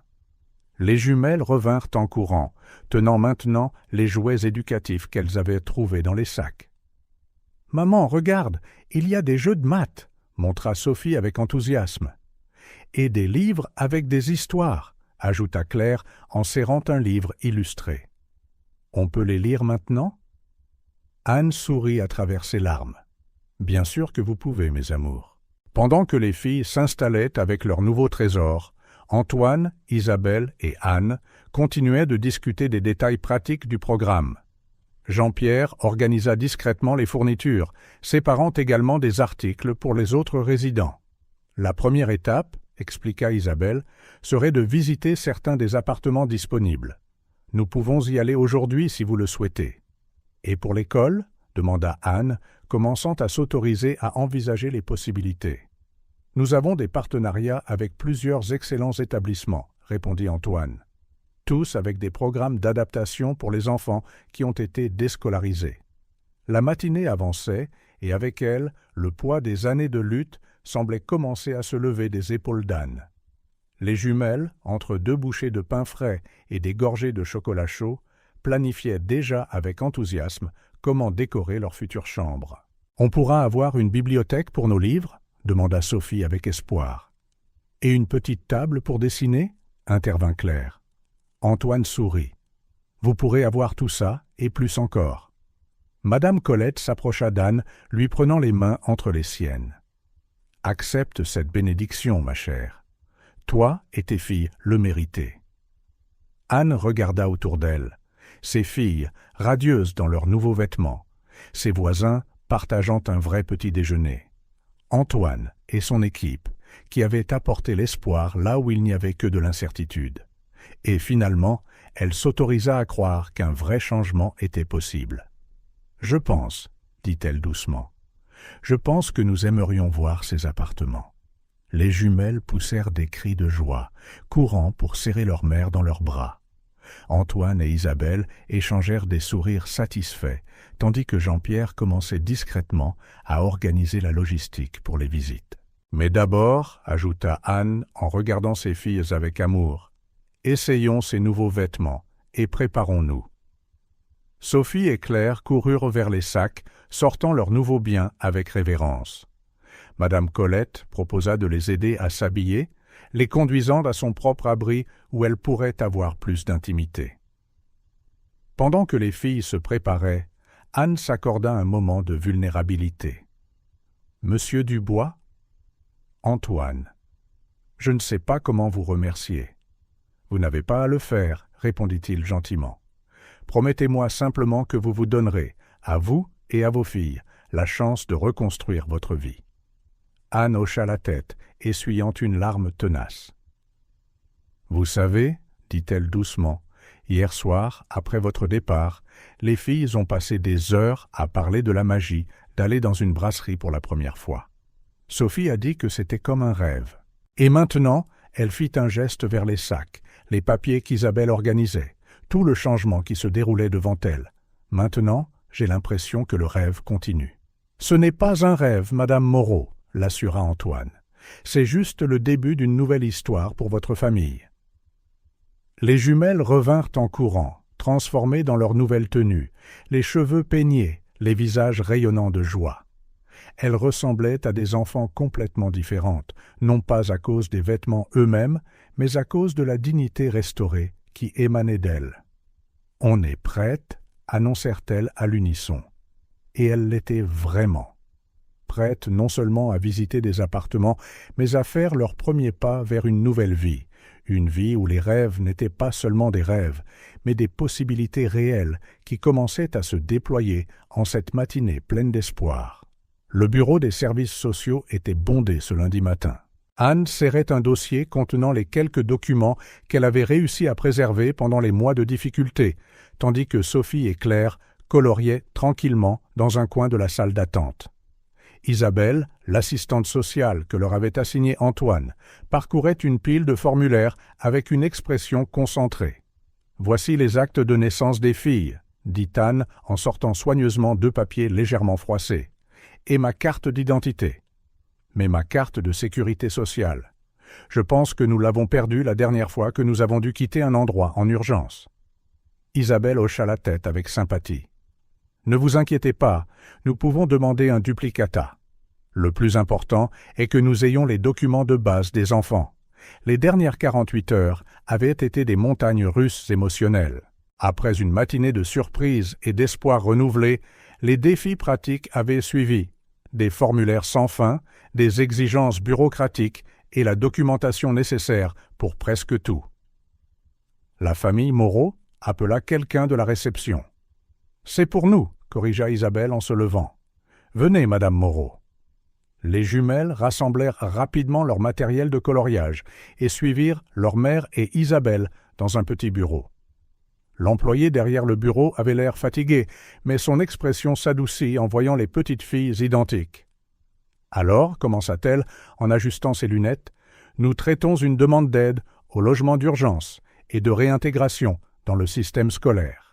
Les jumelles revinrent en courant, tenant maintenant les jouets éducatifs qu'elles avaient trouvés dans les sacs. « Maman, regarde, il y a des jeux de maths !» montra Sophie avec enthousiasme. « Et des livres avec des histoires !» ajouta Claire en serrant un livre illustré. « On peut les lire maintenant ?» Anne sourit à travers ses larmes. « Bien sûr que vous pouvez, mes amours. » Pendant que les filles s'installaient avec leurs nouveaux trésors, Antoine, Isabelle et Anne continuaient de discuter des détails pratiques du programme. Jean-Pierre organisa discrètement les fournitures, séparant également des articles pour les autres résidents. La première étape, expliqua Isabelle, serait de visiter certains des appartements disponibles. Nous pouvons y aller aujourd'hui si vous le souhaitez. « Et pour l'école ?» demanda Anne, commençant à s'autoriser à envisager les possibilités. « Nous avons des partenariats avec plusieurs excellents établissements, » répondit Antoine. « Tous avec des programmes d'adaptation pour les enfants qui ont été déscolarisés. » La matinée avançait, et avec elle, le poids des années de lutte semblait commencer à se lever des épaules d'Anne. Les jumelles, entre 2 bouchées de pain frais et des gorgées de chocolat chaud, planifiaient déjà avec enthousiasme comment décorer leur future chambre. « On pourra avoir une bibliothèque pour nos livres ?» demanda Sophie avec espoir. « Et une petite table pour dessiner ?» intervint Claire. Antoine sourit. « Vous pourrez avoir tout ça, et plus encore. » Madame Colette s'approcha d'Anne, lui prenant les mains entre les siennes. « Accepte cette bénédiction, ma chère. Toi et tes filles le méritez. » Anne regarda autour d'elle. Ses filles, radieuses dans leurs nouveaux vêtements. Ses voisins, partageant un vrai petit déjeuner. Antoine et son équipe, qui avaient apporté l'espoir là où il n'y avait que de l'incertitude. Et finalement, elle s'autorisa à croire qu'un vrai changement était possible. « Je pense, dit-elle doucement, je pense que nous aimerions voir ces appartements. » Les jumelles poussèrent des cris de joie, courant pour serrer leur mère dans leurs bras. Antoine et Isabelle échangèrent des sourires satisfaits, tandis que Jean-Pierre commençait discrètement à organiser la logistique pour les visites. « Mais d'abord, ajouta Anne en regardant ses filles avec amour, essayons ces nouveaux vêtements et préparons-nous. » Sophie et Claire coururent vers les sacs, sortant leurs nouveaux biens avec révérence. Madame Colette proposa de les aider à s'habiller, les conduisant à son propre abri où elles pourraient avoir plus d'intimité. Pendant que les filles se préparaient, Anne s'accorda un moment de vulnérabilité. « Monsieur Dubois ?»« Antoine. Je ne sais pas comment vous remercier. »« Vous n'avez pas à le faire, » répondit-il gentiment. « Promettez-moi simplement que vous vous donnerez, à vous et à vos filles, la chance de reconstruire votre vie. » Anne hocha la tête, essuyant une larme tenace. « Vous savez, dit-elle doucement, hier soir, après votre départ, les filles ont passé des heures à parler de la magie d'aller dans une brasserie pour la première fois. Sophie a dit que c'était comme un rêve. Et maintenant, elle fit un geste vers les sacs, les papiers qu'Isabelle organisait, tout le changement qui se déroulait devant elle. Maintenant, j'ai l'impression que le rêve continue. « Ce n'est pas un rêve, Madame Moreau, » l'assura Antoine. « C'est juste le début d'une nouvelle histoire pour votre famille. » Les jumelles revinrent en courant, transformées dans leur nouvelle tenue, les cheveux peignés, les visages rayonnants de joie. Elles ressemblaient à des enfants complètement différentes, non pas à cause des vêtements eux-mêmes, mais à cause de la dignité restaurée qui émanait d'elles. « On est prête » annoncèrent-elles à l'unisson. Et elles l'étaient vraiment. Prêtes non seulement à visiter des appartements, mais à faire leur premier pas vers une nouvelle vie. Une vie où les rêves n'étaient pas seulement des rêves, mais des possibilités réelles qui commençaient à se déployer en cette matinée pleine d'espoir. Le bureau des services sociaux était bondé ce lundi matin. Anne serrait un dossier contenant les quelques documents qu'elle avait réussi à préserver pendant les mois de difficulté, tandis que Sophie et Claire coloriaient tranquillement dans un coin de la salle d'attente. Isabelle, l'assistante sociale que leur avait assignée Antoine, parcourait une pile de formulaires avec une expression concentrée. « Voici les actes de naissance des filles, » dit Anne en sortant soigneusement 2 papiers légèrement froissés, « et ma carte d'identité. Mais ma carte de sécurité sociale. Je pense que nous l'avons perdue la dernière fois que nous avons dû quitter un endroit en urgence. » Isabelle hocha la tête avec sympathie. « Ne vous inquiétez pas, nous pouvons demander un duplicata. Le plus important est que nous ayons les documents de base des enfants. Les dernières 48 heures avaient été des montagnes russes émotionnelles. Après une matinée de surprise et d'espoir renouvelés, les défis pratiques avaient suivi. Des formulaires sans fin, des exigences bureaucratiques et la documentation nécessaire pour presque tout. La famille Moreau appela quelqu'un de la réception. « C'est pour nous, » corrigea Isabelle en se levant. « Venez, Madame Moreau. » Les jumelles rassemblèrent rapidement leur matériel de coloriage et suivirent leur mère et Isabelle dans un petit bureau. L'employé derrière le bureau avait l'air fatigué, mais son expression s'adoucit en voyant les petites filles identiques. « Alors, commença-t-elle en ajustant ses lunettes, nous traitons une demande d'aide au logement d'urgence et de réintégration dans le système scolaire. »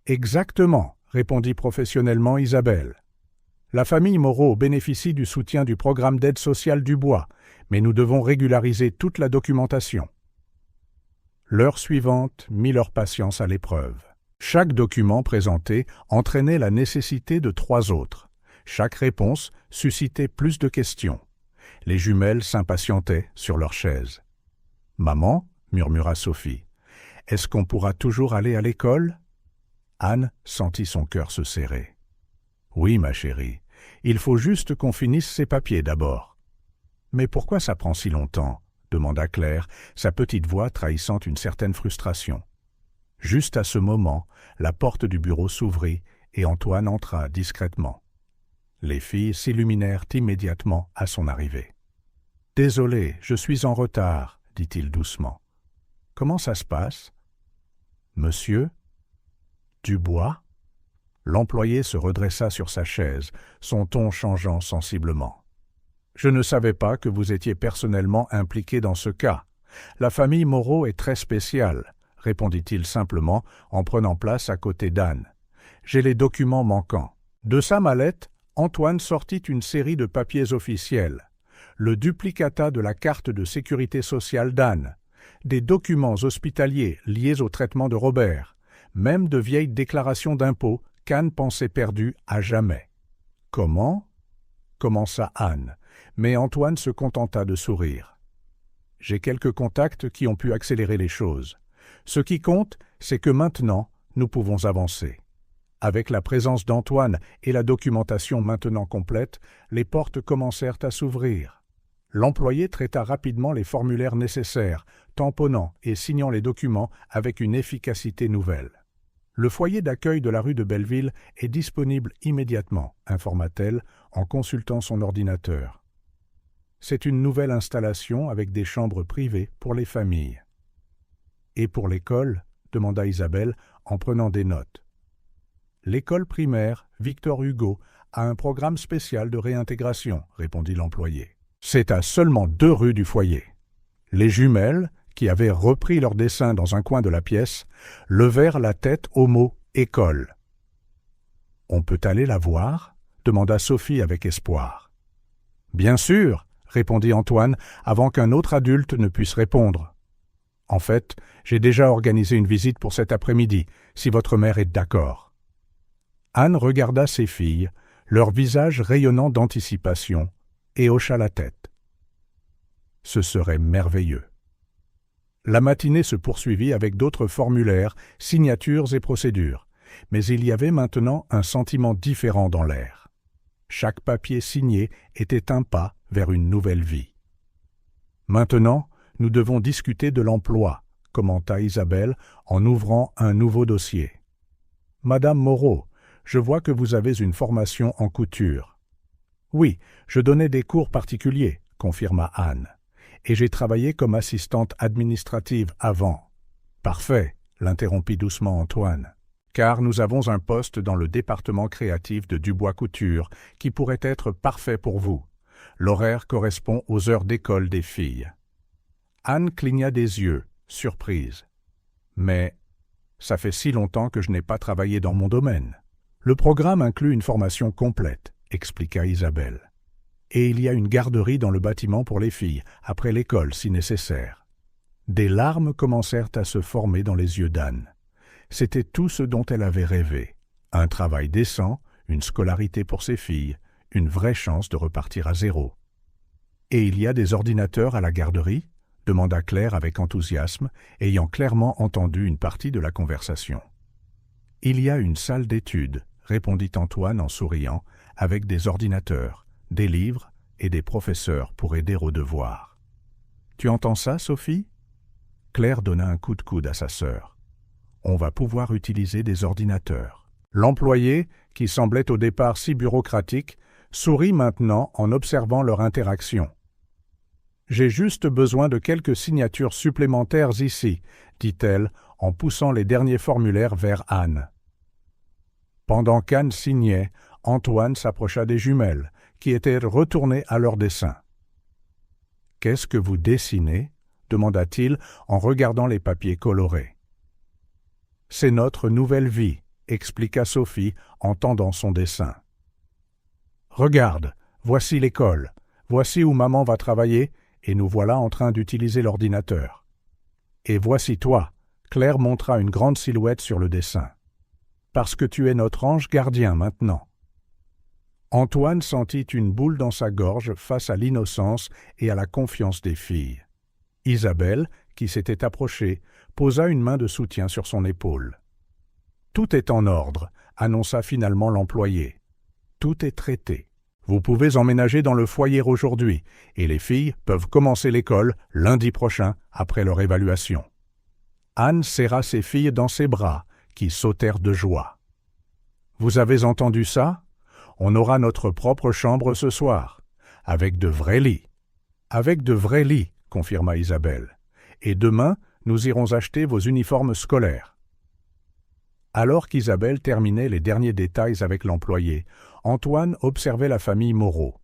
« Exactement, » répondit professionnellement Isabelle. « La famille Moreau bénéficie du soutien du programme d'aide sociale Dubois, mais nous devons régulariser toute la documentation. » L'heure suivante mit leur patience à l'épreuve. Chaque document présenté entraînait la nécessité de 3 autres. Chaque réponse suscitait plus de questions. Les jumelles s'impatientaient sur leur chaise. « Maman, » murmura Sophie, « est-ce qu'on pourra toujours aller à l'école ?» Anne sentit son cœur se serrer. « Oui, ma chérie, il faut juste qu'on finisse ces papiers d'abord. »« Mais pourquoi ça prend si longtemps ?» demanda Claire, sa petite voix trahissant une certaine frustration. Juste à ce moment, la porte du bureau s'ouvrit et Antoine entra discrètement. Les filles s'illuminèrent immédiatement à son arrivée. « Désolé, je suis en retard, » dit-il doucement. « Comment ça se passe ?»« Monsieur ?»« Dubois ?» L'employé se redressa sur sa chaise, son ton changeant sensiblement. « Je ne savais pas que vous étiez personnellement impliqué dans ce cas. La famille Moreau est très spéciale, » répondit-il simplement en prenant place à côté d'Anne. « J'ai les documents manquants. » De sa mallette, Antoine sortit une série de papiers officiels. Le duplicata de la carte de sécurité sociale d'Anne, des documents hospitaliers liés au traitement de Robert, même de vieilles déclarations d'impôts qu'Anne pensait perdues à jamais. « Comment ?» commença Anne, mais Antoine se contenta de sourire. « J'ai quelques contacts qui ont pu accélérer les choses. Ce qui compte, c'est que maintenant, nous pouvons avancer. » Avec la présence d'Antoine et la documentation maintenant complète, les portes commencèrent à s'ouvrir. L'employé traita rapidement les formulaires nécessaires, tamponnant et signant les documents avec une efficacité nouvelle. « Le foyer d'accueil de la rue de Belleville est disponible immédiatement, » informa-t-elle en consultant son ordinateur. « C'est une nouvelle installation avec des chambres privées pour les familles. »« Et pour l'école ?» demanda Isabelle en prenant des notes. « L'école primaire Victor Hugo a un programme spécial de réintégration, » répondit l'employé. « C'est à seulement 2 rues du foyer. » Les jumelles, qui avaient repris leur dessin dans un coin de la pièce, levèrent la tête au mot « école ». « On peut aller la voir ?» demanda Sophie avec espoir. « Bien sûr !» répondit Antoine avant qu'un autre adulte ne puisse répondre. « En fait, j'ai déjà organisé une visite pour cet après-midi, si votre mère est d'accord. » Anne regarda ses filles, leur visage rayonnant d'anticipation, et hocha la tête. Ce serait merveilleux. La matinée se poursuivit avec d'autres formulaires, signatures et procédures, mais il y avait maintenant un sentiment différent dans l'air. Chaque papier signé était un pas vers une nouvelle vie. « Maintenant, nous devons discuter de l'emploi, » commenta Isabelle en ouvrant un nouveau dossier. « Madame Moreau, je vois que vous avez une formation en couture. »« Oui, je donnais des cours particuliers, » confirma Anne. « Et j'ai travaillé comme assistante administrative avant. »« Parfait, » l'interrompit doucement Antoine. « Car nous avons un poste dans le département créatif de Dubois Couture qui pourrait être parfait pour vous. L'horaire correspond aux heures d'école des filles. » Anne cligna des yeux, surprise. « Mais ça fait si longtemps que je n'ai pas travaillé dans mon domaine. » « Le programme inclut une formation complète, » expliqua Isabelle. « Et il y a une garderie dans le bâtiment pour les filles, après l'école si nécessaire. » Des larmes commencèrent à se former dans les yeux d'Anne. C'était tout ce dont elle avait rêvé. Un travail décent, une scolarité pour ses filles, une vraie chance de repartir à zéro. « Et il y a des ordinateurs à la garderie ?» demanda Claire avec enthousiasme, ayant clairement entendu une partie de la conversation. « Il y a une salle d'études, » répondit Antoine en souriant, avec des ordinateurs, des livres et des professeurs pour aider aux devoirs. « Tu entends ça, Sophie ?» Claire donna un coup de coude à sa sœur. « On va pouvoir utiliser des ordinateurs. » L'employé, qui semblait au départ si bureaucratique, sourit maintenant en observant leur interaction. « J'ai juste besoin de quelques signatures supplémentaires ici, » dit-elle en poussant les derniers formulaires vers Anne. Pendant qu'Anne signait, Antoine s'approcha des jumelles, qui étaient retournées à leur dessin. « Qu'est-ce que vous dessinez ?» demanda-t-il en regardant les papiers colorés. « C'est notre nouvelle vie, » expliqua Sophie en tendant son dessin. « Regarde, voici l'école, voici où maman va travailler, et nous voilà en train d'utiliser l'ordinateur. Et voici toi, » Claire montra une grande silhouette sur le dessin. parce que tu es notre ange gardien maintenant. » Antoine sentit une boule dans sa gorge face à l'innocence et à la confiance des filles. Isabelle, qui s'était approchée, posa une main de soutien sur son épaule. « Tout est en ordre, » annonça finalement l'employé. « Tout est traité. Vous pouvez emménager dans le foyer aujourd'hui, et les filles peuvent commencer l'école lundi prochain après leur évaluation. » Anne serra ses filles dans ses bras, qui sautèrent de joie. « Vous avez entendu ça ? On aura notre propre chambre ce soir, avec de vrais lits. »« Avec de vrais lits, » confirma Isabelle. « Et demain, nous irons acheter vos uniformes scolaires. » Alors qu'Isabelle terminait les derniers détails avec l'employé, Antoine observait la famille Moreau.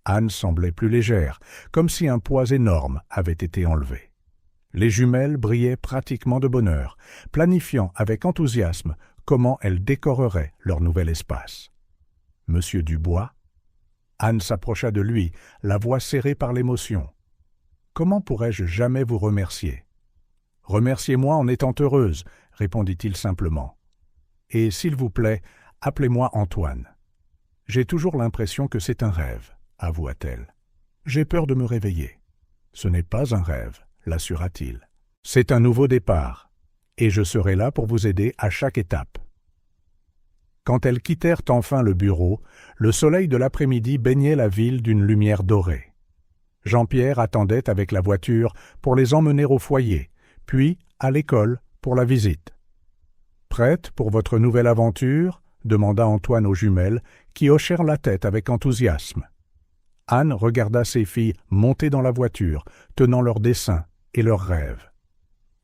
Anne semblait plus légère, comme si un poids énorme avait été enlevé. Les jumelles brillaient pratiquement de bonheur, planifiant avec enthousiasme comment elles décoreraient leur nouvel espace. « Monsieur Dubois ?» Anne s'approcha de lui, la voix serrée par l'émotion. « Comment pourrais-je jamais vous remercier ?»« Remerciez-moi en étant heureuse, » répondit-il simplement. « Et s'il vous plaît, appelez-moi Antoine. J'ai toujours l'impression que c'est un rêve, avoua-t-elle. J'ai peur de me réveiller. Ce n'est pas un rêve, l'assura-t-il. C'est un nouveau départ, et je serai là pour vous aider à chaque étape. » Quand elles quittèrent enfin le bureau, le soleil de l'après-midi baignait la ville d'une lumière dorée. Jean-Pierre attendait avec la voiture pour les emmener au foyer, puis à l'école pour la visite. « Prête pour votre nouvelle aventure ?» demanda Antoine aux jumelles, qui hochèrent la tête avec enthousiasme. Anne regarda ses filles monter dans la voiture, tenant leurs dessins et leurs rêves.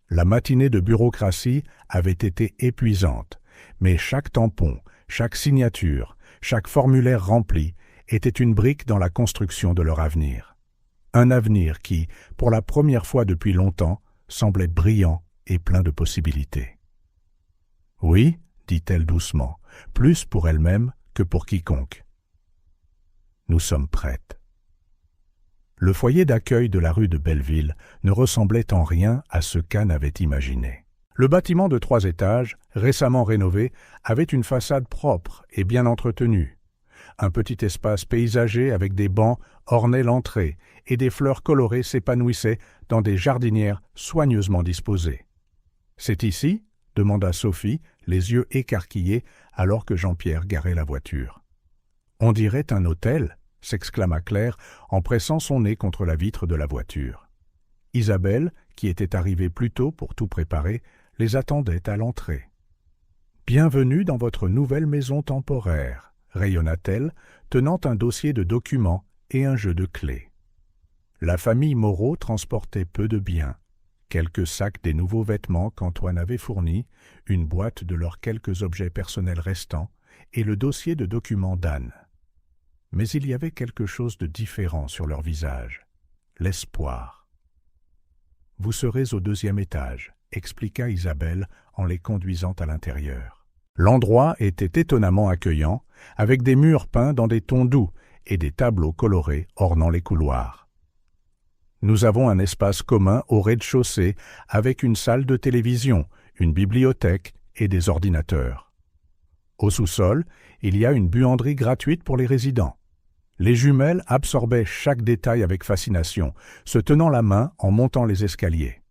La matinée de bureaucratie avait été épuisante, mais chaque tampon, chaque signature, chaque formulaire rempli était une brique dans la construction de leur avenir. Un avenir qui, pour la première fois depuis longtemps, semblait brillant et plein de possibilités. « Oui, » dit-elle doucement, plus pour elle-même que pour quiconque. « Nous sommes prêtes. » Le foyer d'accueil de la rue de Belleville ne ressemblait en rien à ce qu'Anne avait imaginé. Le bâtiment de 3 étages, récemment rénové, avait une façade propre et bien entretenue. Un petit espace paysager avec des bancs ornait l'entrée et des fleurs colorées s'épanouissaient dans des jardinières soigneusement disposées. « C'est ici ?» demanda Sophie, les yeux écarquillés, alors que Jean-Pierre garait la voiture. « On dirait un hôtel !» s'exclama Claire en pressant son nez contre la vitre de la voiture. Isabelle, qui était arrivée plus tôt pour tout préparer, les attendait à l'entrée. « Bienvenue dans votre nouvelle maison temporaire », rayonna-t-elle, tenant un dossier de documents et un jeu de clés. La famille Moreau transportait peu de biens, quelques sacs des nouveaux vêtements qu'Antoine avait fournis, une boîte de leurs quelques objets personnels restants et le dossier de documents d'Anne. Mais il y avait quelque chose de différent sur leur visage, l'espoir. « Vous serez au 2e étage, » expliqua Isabelle en les conduisant à l'intérieur. L'endroit était étonnamment accueillant, avec des murs peints dans des tons doux et des tableaux colorés ornant les couloirs. Nous avons un espace commun au rez-de-chaussée avec une salle de télévision, une bibliothèque et des ordinateurs. Au sous-sol, il y a une buanderie gratuite pour les résidents. Les jumelles absorbaient chaque détail avec fascination, se tenant la main en montant les escaliers.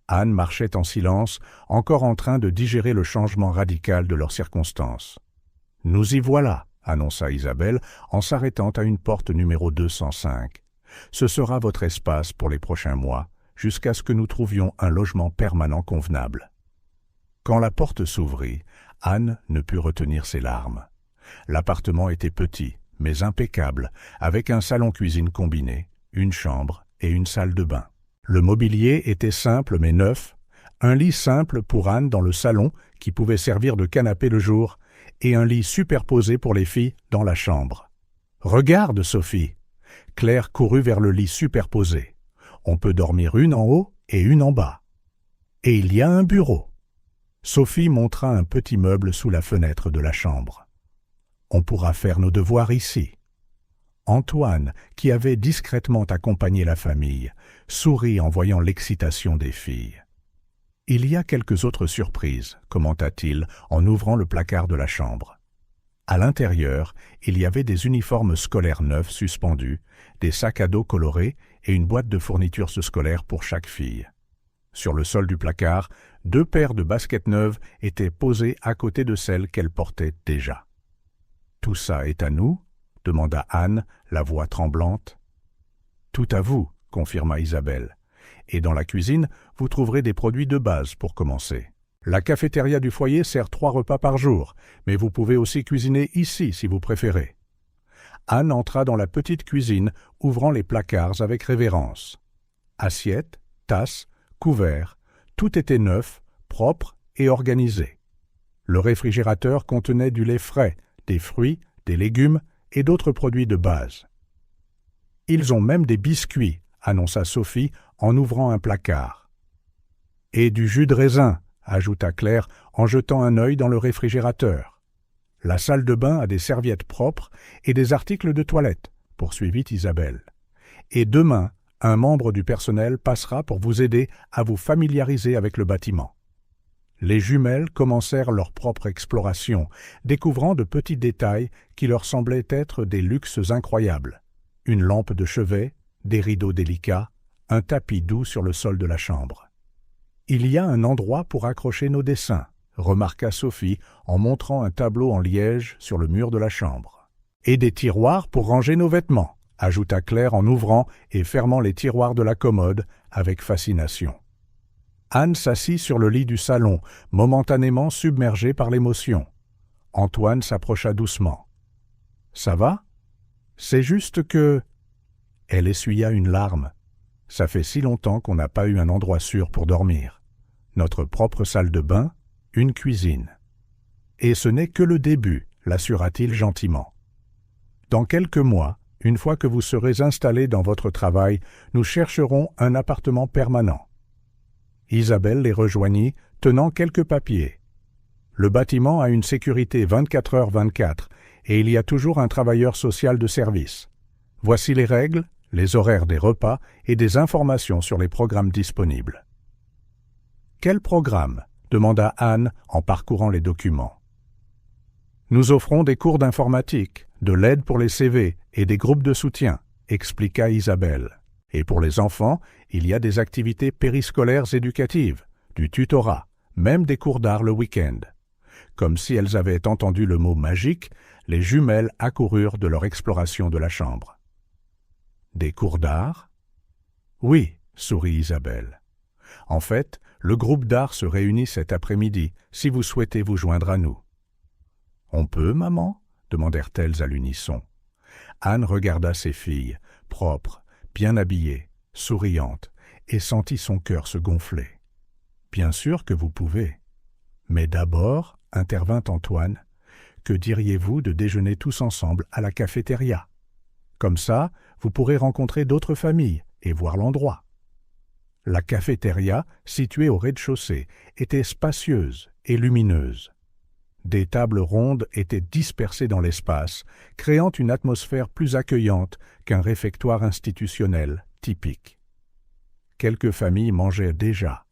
Anne marchait en silence, encore en train de digérer le changement radical de leurs circonstances. « Nous y voilà », annonça Isabelle en s'arrêtant à une porte numéro 205. « Ce sera votre espace pour les prochains mois, jusqu'à ce que nous trouvions un logement permanent convenable. » Quand la porte s'ouvrit, Anne ne put retenir ses larmes. L'appartement était petit, mais impeccable, avec un salon-cuisine combiné, une chambre et une salle de bain. Le mobilier était simple mais neuf, un lit simple pour Anne dans le salon qui pouvait servir de canapé le jour, et un lit superposé pour les filles dans la chambre. « Regarde, Sophie !» Claire courut vers le lit superposé. « On peut dormir une en haut et une en bas. Et il y a un bureau. » Sophie montra un petit meuble sous la fenêtre de la chambre. « On pourra faire nos devoirs ici. » Antoine, qui avait discrètement accompagné la famille, sourit en voyant l'excitation des filles. Il y a quelques autres surprises, commenta-t-il en ouvrant le placard de la chambre. À l'intérieur, il y avait des uniformes scolaires neufs suspendus, des sacs à dos colorés et une boîte de fournitures scolaires pour chaque fille. Sur le sol du placard, 2 paires de baskets neuves étaient posées à côté de celles qu'elle portait déjà. « Tout ça est à nous ?» demanda Anne, la voix tremblante. « Tout à vous », confirma Isabelle. « Et dans la cuisine, vous trouverez des produits de base pour commencer. La cafétéria du foyer sert 3 repas par jour, mais vous pouvez aussi cuisiner ici si vous préférez. » Anne entra dans la petite cuisine, ouvrant les placards avec révérence. Assiettes, tasses, couverts, tout était neuf, propre et organisé. Le réfrigérateur contenait du lait frais, des fruits, des légumes et d'autres produits de base. « Ils ont même des biscuits », annonça Sophie en ouvrant un placard. « Et du jus de raisin », ajouta Claire en jetant un œil dans le réfrigérateur. « La salle de bain a des serviettes propres et des articles de toilette, » poursuivit Isabelle. « Et demain, un membre du personnel passera pour vous aider à vous familiariser avec le bâtiment. » Les jumelles commencèrent leur propre exploration, découvrant de petits détails qui leur semblaient être des luxes incroyables. Une lampe de chevet, des rideaux délicats, un tapis doux sur le sol de la chambre. « Il y a un endroit pour accrocher nos dessins, » remarqua Sophie en montrant un tableau en liège sur le mur de la chambre. « Et des tiroirs pour ranger nos vêtements, » ajouta Claire en ouvrant et fermant les tiroirs de la commode avec fascination. Anne s'assit sur le lit du salon, momentanément submergée par l'émotion. Antoine s'approcha doucement. « Ça va ? C'est juste que… » Elle essuya une larme. « Ça fait si longtemps qu'on n'a pas eu un endroit sûr pour dormir. Notre propre salle de bain, une cuisine. Et ce n'est que le début, l'assura-t-il gentiment. Dans quelques mois, une fois que vous serez installés dans votre travail, nous chercherons un appartement permanent. » Isabelle les rejoignit, tenant quelques papiers. Le bâtiment a une sécurité 24h/24 et il y a toujours un travailleur social de service. Voici les règles, les horaires des repas et des informations sur les programmes disponibles. « Quel programme ?» demanda Anne en parcourant les documents. « Nous offrons des cours d'informatique, de l'aide pour les CV et des groupes de soutien, » expliqua Isabelle. « Et pour les enfants, il y a des activités périscolaires éducatives, du tutorat, même des cours d'art le week-end. » Comme si elles avaient entendu le mot magique, les jumelles accoururent de leur exploration de la chambre. « Des cours d'art ?»« Oui, » sourit Isabelle. « En fait, le groupe d'art se réunit cet après-midi, si vous souhaitez vous joindre à nous. »« On peut, maman ?» demandèrent-elles à l'unisson. Anne regarda ses filles, propres, bien habillées, souriantes, et sentit son cœur se gonfler. « Bien sûr que vous pouvez. Mais d'abord, intervint Antoine, que diriez-vous de déjeuner tous ensemble à la cafétéria? Comme ça, vous pourrez rencontrer d'autres familles et voir l'endroit. » La cafétéria, située au rez-de-chaussée, était spacieuse et lumineuse. Des tables rondes étaient dispersées dans l'espace, créant une atmosphère plus accueillante qu'un réfectoire institutionnel typique. Quelques familles mangeaient déjà,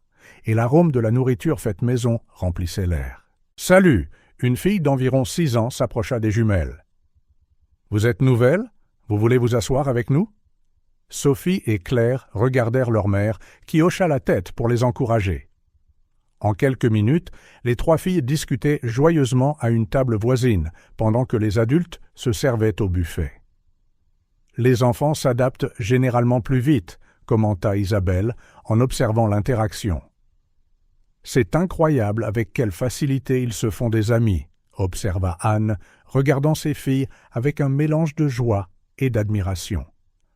et l'arôme de la nourriture faite maison remplissait l'air. « Salut !» Une fille d'environ 6 ans s'approcha des jumelles. « Vous êtes nouvelles? Vous voulez vous asseoir avec nous ?» Sophie et Claire regardèrent leur mère, qui hocha la tête pour les encourager. En quelques minutes, les 3 filles discutaient joyeusement à une table voisine, pendant que les adultes se servaient au buffet. « Les enfants s'adaptent généralement plus vite, » commenta Isabelle en observant l'interaction. « C'est incroyable avec quelle facilité ils se font des amis, » observa Anne, regardant ses filles avec un mélange de joie et d'admiration.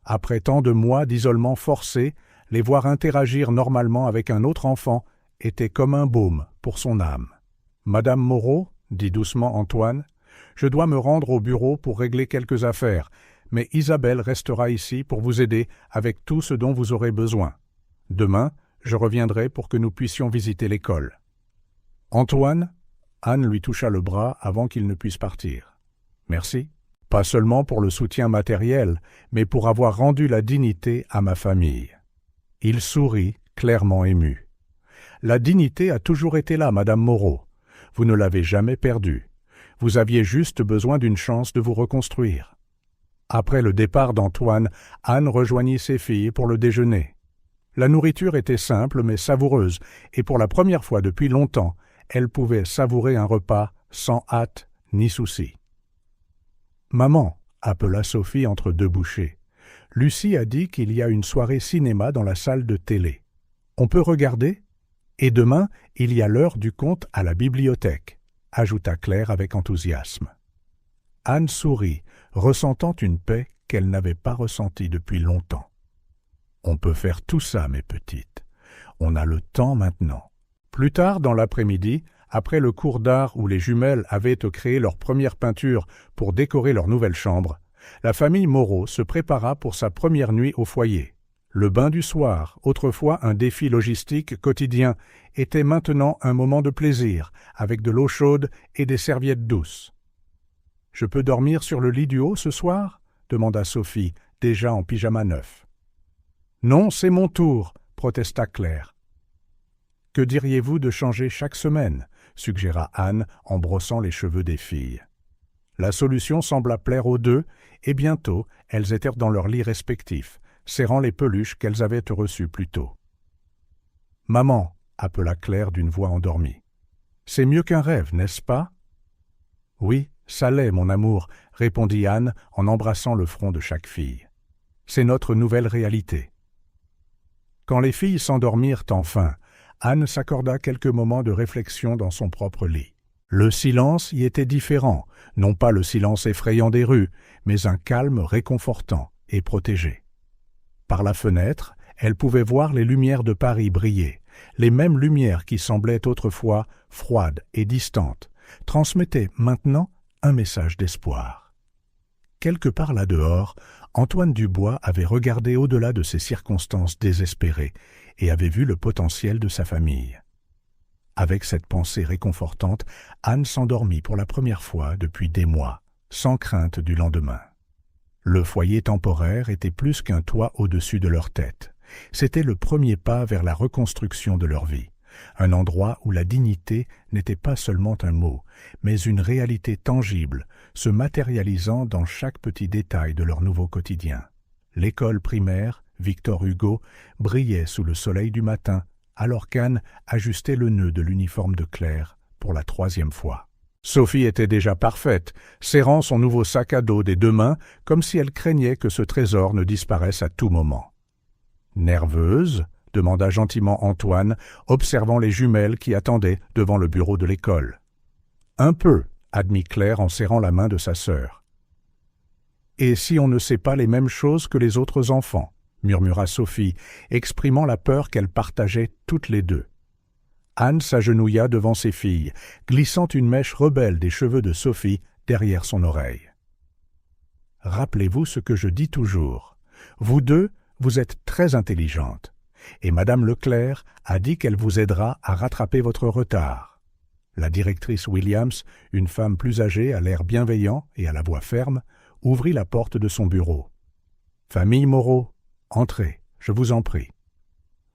Après tant de mois d'isolement forcé, les voir interagir normalement avec un autre enfant était comme un baume pour son âme. « Madame Moreau, » dit doucement Antoine, « je dois me rendre au bureau pour régler quelques affaires, mais Isabelle restera ici pour vous aider avec tout ce dont vous aurez besoin. Demain, je reviendrai pour que nous puissions visiter l'école. »« Antoine ?» Anne lui toucha le bras avant qu'il ne puisse partir. « Merci. Pas seulement pour le soutien matériel, mais pour avoir rendu la dignité à ma famille. » Il sourit, clairement ému. La dignité a toujours été là, Madame Moreau. Vous ne l'avez jamais perdue. Vous aviez juste besoin d'une chance de vous reconstruire. » Après le départ d'Antoine, Anne rejoignit ses filles pour le déjeuner. La nourriture était simple mais savoureuse, et pour la première fois depuis longtemps, elle pouvait savourer un repas sans hâte ni souci. « Maman » appela Sophie entre deux bouchées. « Lucie a dit qu'il y a une soirée cinéma dans la salle de télé. On peut regarder ? Et demain, il y a l'heure du conte à la bibliothèque » ajouta Claire avec enthousiasme. Anne sourit, ressentant une paix qu'elle n'avait pas ressentie depuis longtemps. « On peut faire tout ça, mes petites. On a le temps maintenant. » Plus tard dans l'après-midi, après le cours d'art où les jumelles avaient créé leur première peinture pour décorer leur nouvelle chambre, la famille Moreau se prépara pour sa première nuit au foyer. Le bain du soir, autrefois un défi logistique quotidien, était maintenant un moment de plaisir, avec de l'eau chaude et des serviettes douces. « Je peux dormir sur le lit du haut ce soir » demanda Sophie, déjà en pyjama neuf. « Non, c'est mon tour » protesta Claire. « Que diriez-vous de changer chaque semaine » suggéra Anne en brossant les cheveux des filles. La solution sembla plaire aux deux, et bientôt elles étaient dans leurs lits respectifs, serrant les peluches qu'elles avaient reçues plus tôt. « Maman » appela Claire d'une voix endormie. « C'est mieux qu'un rêve, n'est-ce pas ?»« Oui, ça l'est, mon amour » répondit Anne en embrassant le front de chaque fille. « C'est notre nouvelle réalité. » Quand les filles s'endormirent enfin, Anne s'accorda quelques moments de réflexion dans son propre lit. Le silence y était différent, non pas le silence effrayant des rues, mais un calme réconfortant et protégé. Par la fenêtre, elle pouvait voir les lumières de Paris briller, les mêmes lumières qui semblaient autrefois froides et distantes, transmettaient maintenant un message d'espoir. Quelque part là-dehors, Antoine Dubois avait regardé au-delà de ces circonstances désespérées et avait vu le potentiel de sa famille. Avec cette pensée réconfortante, Anne s'endormit pour la première fois depuis des mois, sans crainte du lendemain. Le foyer temporaire était plus qu'un toit au-dessus de leur tête. C'était le premier pas vers la reconstruction de leur vie, un endroit où la dignité n'était pas seulement un mot, mais une réalité tangible, se matérialisant dans chaque petit détail de leur nouveau quotidien. L'école primaire, Victor Hugo, brillait sous le soleil du matin, alors qu'Anne ajustait le nœud de l'uniforme de Claire pour la 3e fois. Sophie était déjà parfaite, serrant son nouveau sac à dos des deux mains, comme si elle craignait que ce trésor ne disparaisse à tout moment. « Nerveuse ?» demanda gentiment Antoine, observant les jumelles qui attendaient devant le bureau de l'école. « Un peu », admit Claire en serrant la main de sa sœur. « Et si on ne sait pas les mêmes choses que les autres enfants ?» murmura Sophie, exprimant la peur qu'elles partageaient toutes les deux. Anne s'agenouilla devant ses filles, glissant une mèche rebelle des cheveux de Sophie derrière son oreille. « Rappelez-vous ce que je dis toujours. Vous deux, vous êtes très intelligentes, et Madame Leclerc a dit qu'elle vous aidera à rattraper votre retard. » La directrice Williams, une femme plus âgée à l'air bienveillant et à la voix ferme, ouvrit la porte de son bureau. « Famille Moreau, entrez, je vous en prie. »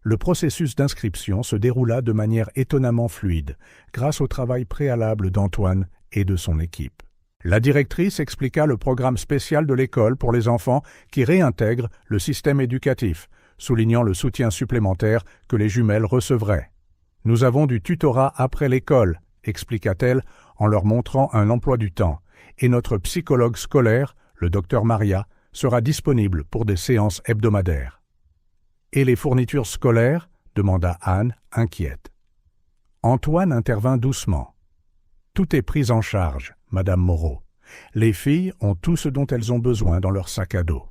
Le processus d'inscription se déroula de manière étonnamment fluide, grâce au travail préalable d'Antoine et de son équipe. La directrice expliqua le programme spécial de l'école pour les enfants qui réintègrent le système éducatif, soulignant le soutien supplémentaire que les jumelles recevraient. « Nous avons du tutorat après l'école », expliqua-t-elle en leur montrant un emploi du temps, et notre psychologue scolaire, le docteur Maria, sera disponible pour des séances hebdomadaires. « Et les fournitures scolaires ?» demanda Anne, inquiète. Antoine intervint doucement. « Tout est pris en charge, Madame Moreau. Les filles ont tout ce dont elles ont besoin dans leur sac à dos. »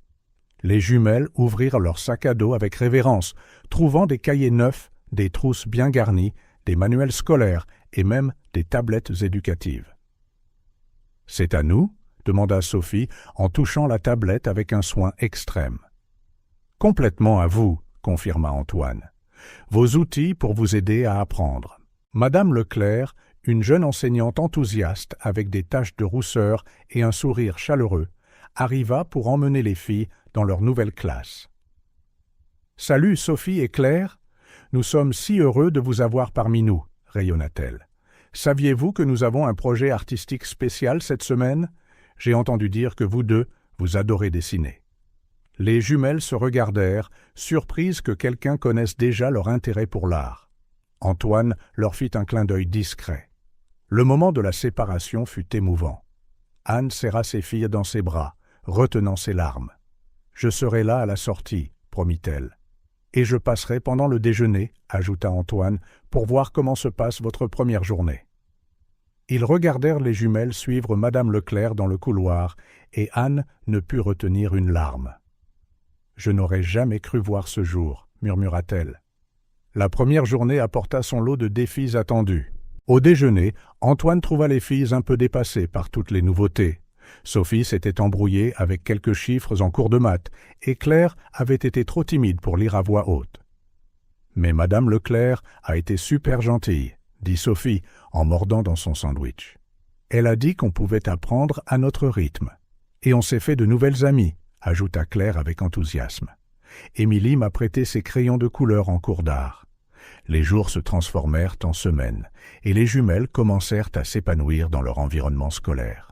Les jumelles ouvrirent leur sac à dos avec révérence, trouvant des cahiers neufs, des trousses bien garnies, des manuels scolaires et même des tablettes éducatives. « C'est à nous ?» demanda Sophie en touchant la tablette avec un soin extrême. « Complètement à vous », confirma Antoine. « Vos outils pour vous aider à apprendre. » Madame Leclerc, une jeune enseignante enthousiaste avec des taches de rousseur et un sourire chaleureux, arriva pour emmener les filles dans leur nouvelle classe. « Salut Sophie et Claire, Nous sommes si heureux de vous avoir parmi nous, rayonna-t-elle. Saviez-vous que nous avons un projet artistique spécial cette semaine? J'ai entendu dire que vous deux, vous adorez dessiner. Les jumelles se regardèrent, surprises que quelqu'un connaisse déjà leur intérêt pour l'art. Antoine leur fit un clin d'œil discret. Le moment de la séparation fut émouvant. Anne serra ses filles dans ses bras, retenant ses larmes. « Je serai là à la sortie, promit-elle. Et je passerai pendant le déjeuner, ajouta Antoine, pour voir comment se passe votre première journée. Ils regardèrent les jumelles suivre Madame Leclerc dans le couloir, et Anne ne put retenir une larme. « Je n'aurais jamais cru voir ce jour, murmura-t-elle. La première journée apporta son lot de défis attendus. Au déjeuner, Antoine trouva les filles un peu dépassées par toutes les nouveautés. Sophie s'était embrouillée avec quelques chiffres en cours de maths, et Claire avait été trop timide pour lire à voix haute. « Mais Madame Leclerc a été super gentille, » dit Sophie en mordant dans son sandwich. « Elle a dit qu'on pouvait apprendre à notre rythme. Et on s'est fait de nouvelles amies, » ajouta Claire avec enthousiasme. Émilie m'a prêté ses crayons de couleur en cours d'art. Les jours se transformèrent en semaines, et les jumelles commencèrent à s'épanouir dans leur environnement scolaire.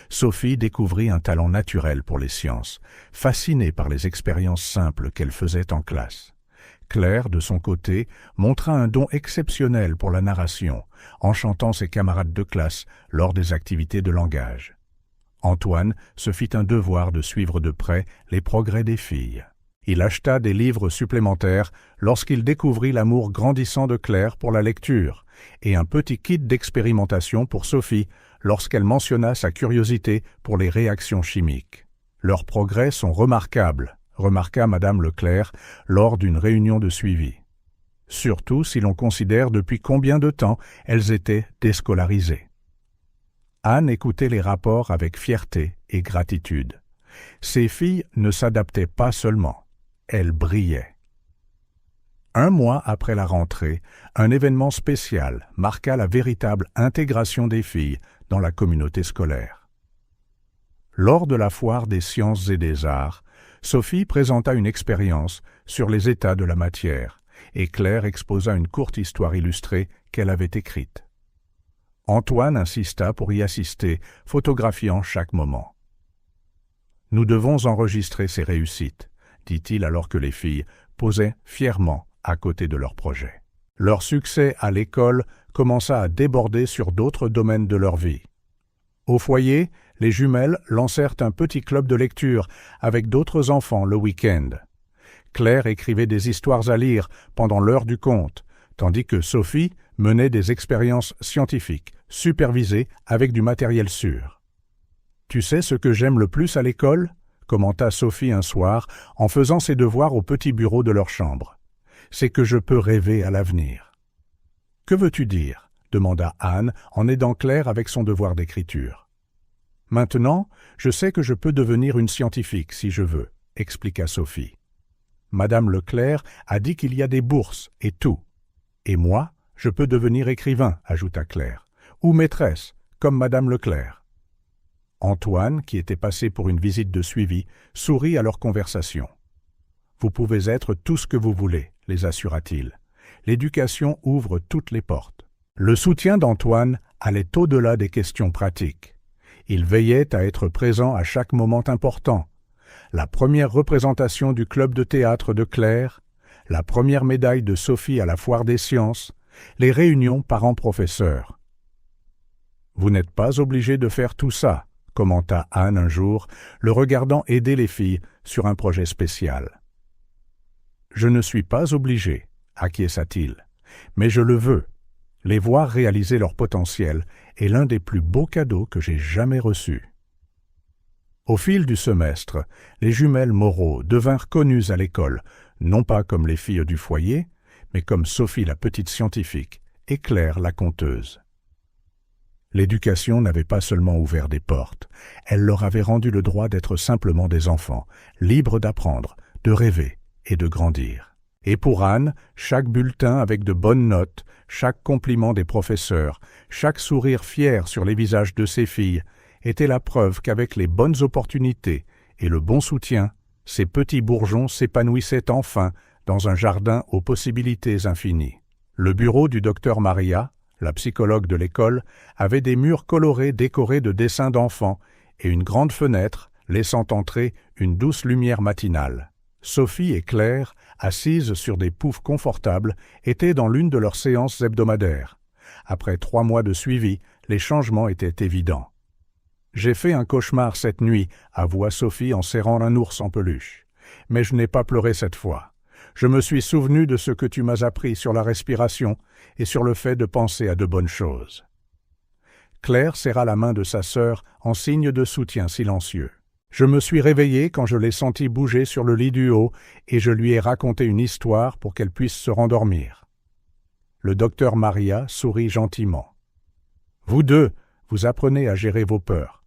Sophie découvrit un talent naturel pour les sciences, fascinée par les expériences simples qu'elle faisait en classe. Claire, de son côté, montra un don exceptionnel pour la narration, enchantant ses camarades de classe lors des activités de langage. Antoine se fit un devoir de suivre de près les progrès des filles. Il acheta des livres supplémentaires lorsqu'il découvrit l'amour grandissant de Claire pour la lecture et un petit kit d'expérimentation pour Sophie lorsqu'elle mentionna sa curiosité pour les réactions chimiques. « Leurs progrès sont remarquables », remarqua Madame Leclerc lors d'une réunion de suivi. Surtout si l'on considère depuis combien de temps elles étaient déscolarisées. Anne écoutait les rapports avec fierté et gratitude. Ces filles ne s'adaptaient pas seulement, elles brillaient. Un mois après la rentrée, un événement spécial marqua la véritable intégration des filles dans la communauté scolaire. Lors de la foire des sciences et des arts, Sophie présenta une expérience sur les états de la matière, et Claire exposa une courte histoire illustrée qu'elle avait écrite. Antoine insista pour y assister, photographiant chaque moment. « Nous devons enregistrer ces réussites, » dit-il alors que les filles posaient fièrement à côté de leur projet. Leur succès à l'école commença à déborder sur d'autres domaines de leur vie. Au foyer, les jumelles lancèrent un petit club de lecture avec d'autres enfants le week-end. Claire écrivait des histoires à lire pendant l'heure du conte, tandis que Sophie menait des expériences scientifiques, supervisées avec du matériel sûr. « Tu sais ce que j'aime le plus à l'école ?» commenta Sophie un soir en faisant ses devoirs au petit bureau de leur chambre. « C'est que je peux rêver à l'avenir. »« Que veux-tu dire ?» demanda Anne en aidant Claire avec son devoir d'écriture. « Maintenant, je sais que je peux devenir une scientifique si je veux, » expliqua Sophie. « Madame Leclerc a dit qu'il y a des bourses et tout. Et moi, je peux devenir écrivain, » ajouta Claire, « ou maîtresse, comme Madame Leclerc. » Antoine, qui était passé pour une visite de suivi, sourit à leur conversation. « Vous pouvez être tout ce que vous voulez, » les assura-t-il. « L'éducation ouvre toutes les portes. » Le soutien d'Antoine allait au-delà des questions pratiques. Il veillait à être présent à chaque moment important. La première représentation du club de théâtre de Claire, la première médaille de Sophie à la foire des sciences, les réunions parents-professeurs. « Vous n'êtes pas obligé de faire tout ça, » commenta Anne un jour, le regardant aider les filles sur un projet spécial. « Je ne suis pas obligé, » acquiesça-t-il, « mais je le veux. Les voir réaliser leur potentiel est l'un des plus beaux cadeaux que j'ai jamais reçus. » Au fil du semestre, les jumelles Moreau devinrent connues à l'école, non pas comme les filles du foyer, mais comme Sophie la petite scientifique et Claire la conteuse. L'éducation n'avait pas seulement ouvert des portes, elle leur avait rendu le droit d'être simplement des enfants, libres d'apprendre, de rêver et de grandir. Et pour Anne, chaque bulletin avec de bonnes notes, chaque compliment des professeurs, chaque sourire fier sur les visages de ses filles, était la preuve qu'avec les bonnes opportunités et le bon soutien, ces petits bourgeons s'épanouissaient enfin dans un jardin aux possibilités infinies. Le bureau du docteur Maria, la psychologue de l'école, avait des murs colorés décorés de dessins d'enfants et une grande fenêtre laissant entrer une douce lumière matinale. Sophie et Claire, assises sur des poufs confortables, étaient dans l'une de leurs séances hebdomadaires. Après 3 mois de suivi, les changements étaient évidents. « J'ai fait un cauchemar cette nuit », avoua Sophie en serrant un ours en peluche. « Mais je n'ai pas pleuré cette fois. Je me suis souvenu de ce que tu m'as appris sur la respiration et sur le fait de penser à de bonnes choses. » Claire serra la main de sa sœur en signe de soutien silencieux. Je me suis réveillé quand je l'ai senti bouger sur le lit du haut et je lui ai raconté une histoire pour qu'elle puisse se rendormir. Le docteur Maria sourit gentiment. « Vous deux, vous apprenez à gérer vos peurs.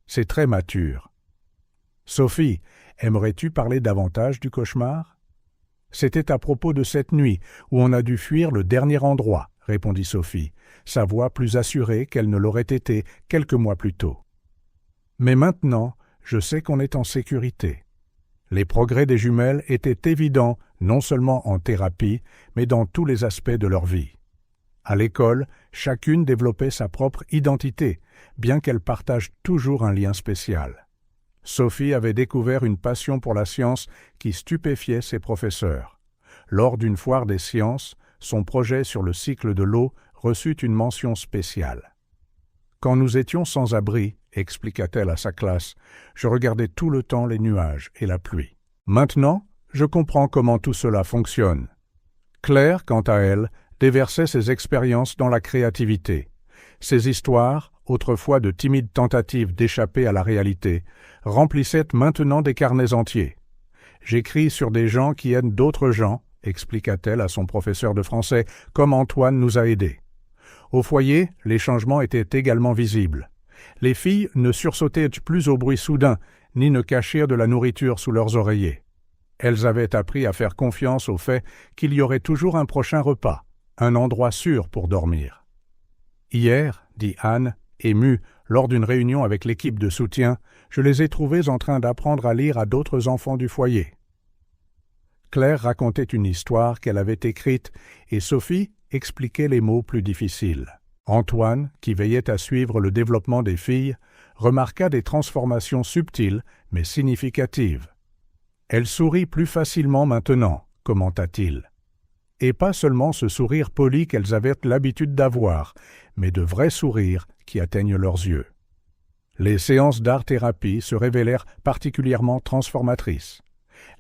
C'est très mature. Sophie, aimerais-tu parler davantage du cauchemar ? » « C'était à propos de cette nuit où on a dû fuir le dernier endroit, » répondit Sophie, sa voix plus assurée qu'elle ne l'aurait été quelques mois plus tôt. « Mais maintenant, je sais qu'on est en sécurité. » Les progrès des jumelles étaient évidents non seulement en thérapie, mais dans tous les aspects de leur vie. À l'école, chacune développait sa propre identité, bien qu'elle partage toujours un lien spécial. Sophie avait découvert une passion pour la science qui stupéfiait ses professeurs. Lors d'une foire des sciences, son projet sur le cycle de l'eau reçut une mention spéciale. « Quand nous étions sans abri, expliqua-t-elle à sa classe, je regardais tout le temps les nuages et la pluie. Maintenant, je comprends comment tout cela fonctionne. » Claire, quant à elle, déversait ses expériences dans la créativité. Ses histoires, autrefois de timides tentatives d'échapper à la réalité, remplissaient maintenant des carnets entiers. « J'écris sur des gens qui aident d'autres gens, » expliqua-t-elle à son professeur de français, comme Antoine nous a aidés. Au foyer, les changements étaient également visibles. Les filles ne sursautaient plus au bruit soudain, ni ne cachèrent de la nourriture sous leurs oreillers. Elles avaient appris à faire confiance au fait qu'il y aurait toujours un prochain repas, un endroit sûr pour dormir. « Hier, dit Anne, émue, lors d'une réunion avec l'équipe de soutien, je les ai trouvées en train d'apprendre à lire à d'autres enfants du foyer. » Claire racontait une histoire qu'elle avait écrite et Sophie expliquait les mots plus difficiles. Antoine, qui veillait à suivre le développement des filles, remarqua des transformations subtiles mais significatives. « Elle sourit plus facilement maintenant, » commenta-t-il. Et pas seulement ce sourire poli qu'elles avaient l'habitude d'avoir, mais de vrais sourires qui atteignent leurs yeux. Les séances d'art-thérapie se révélèrent particulièrement transformatrices.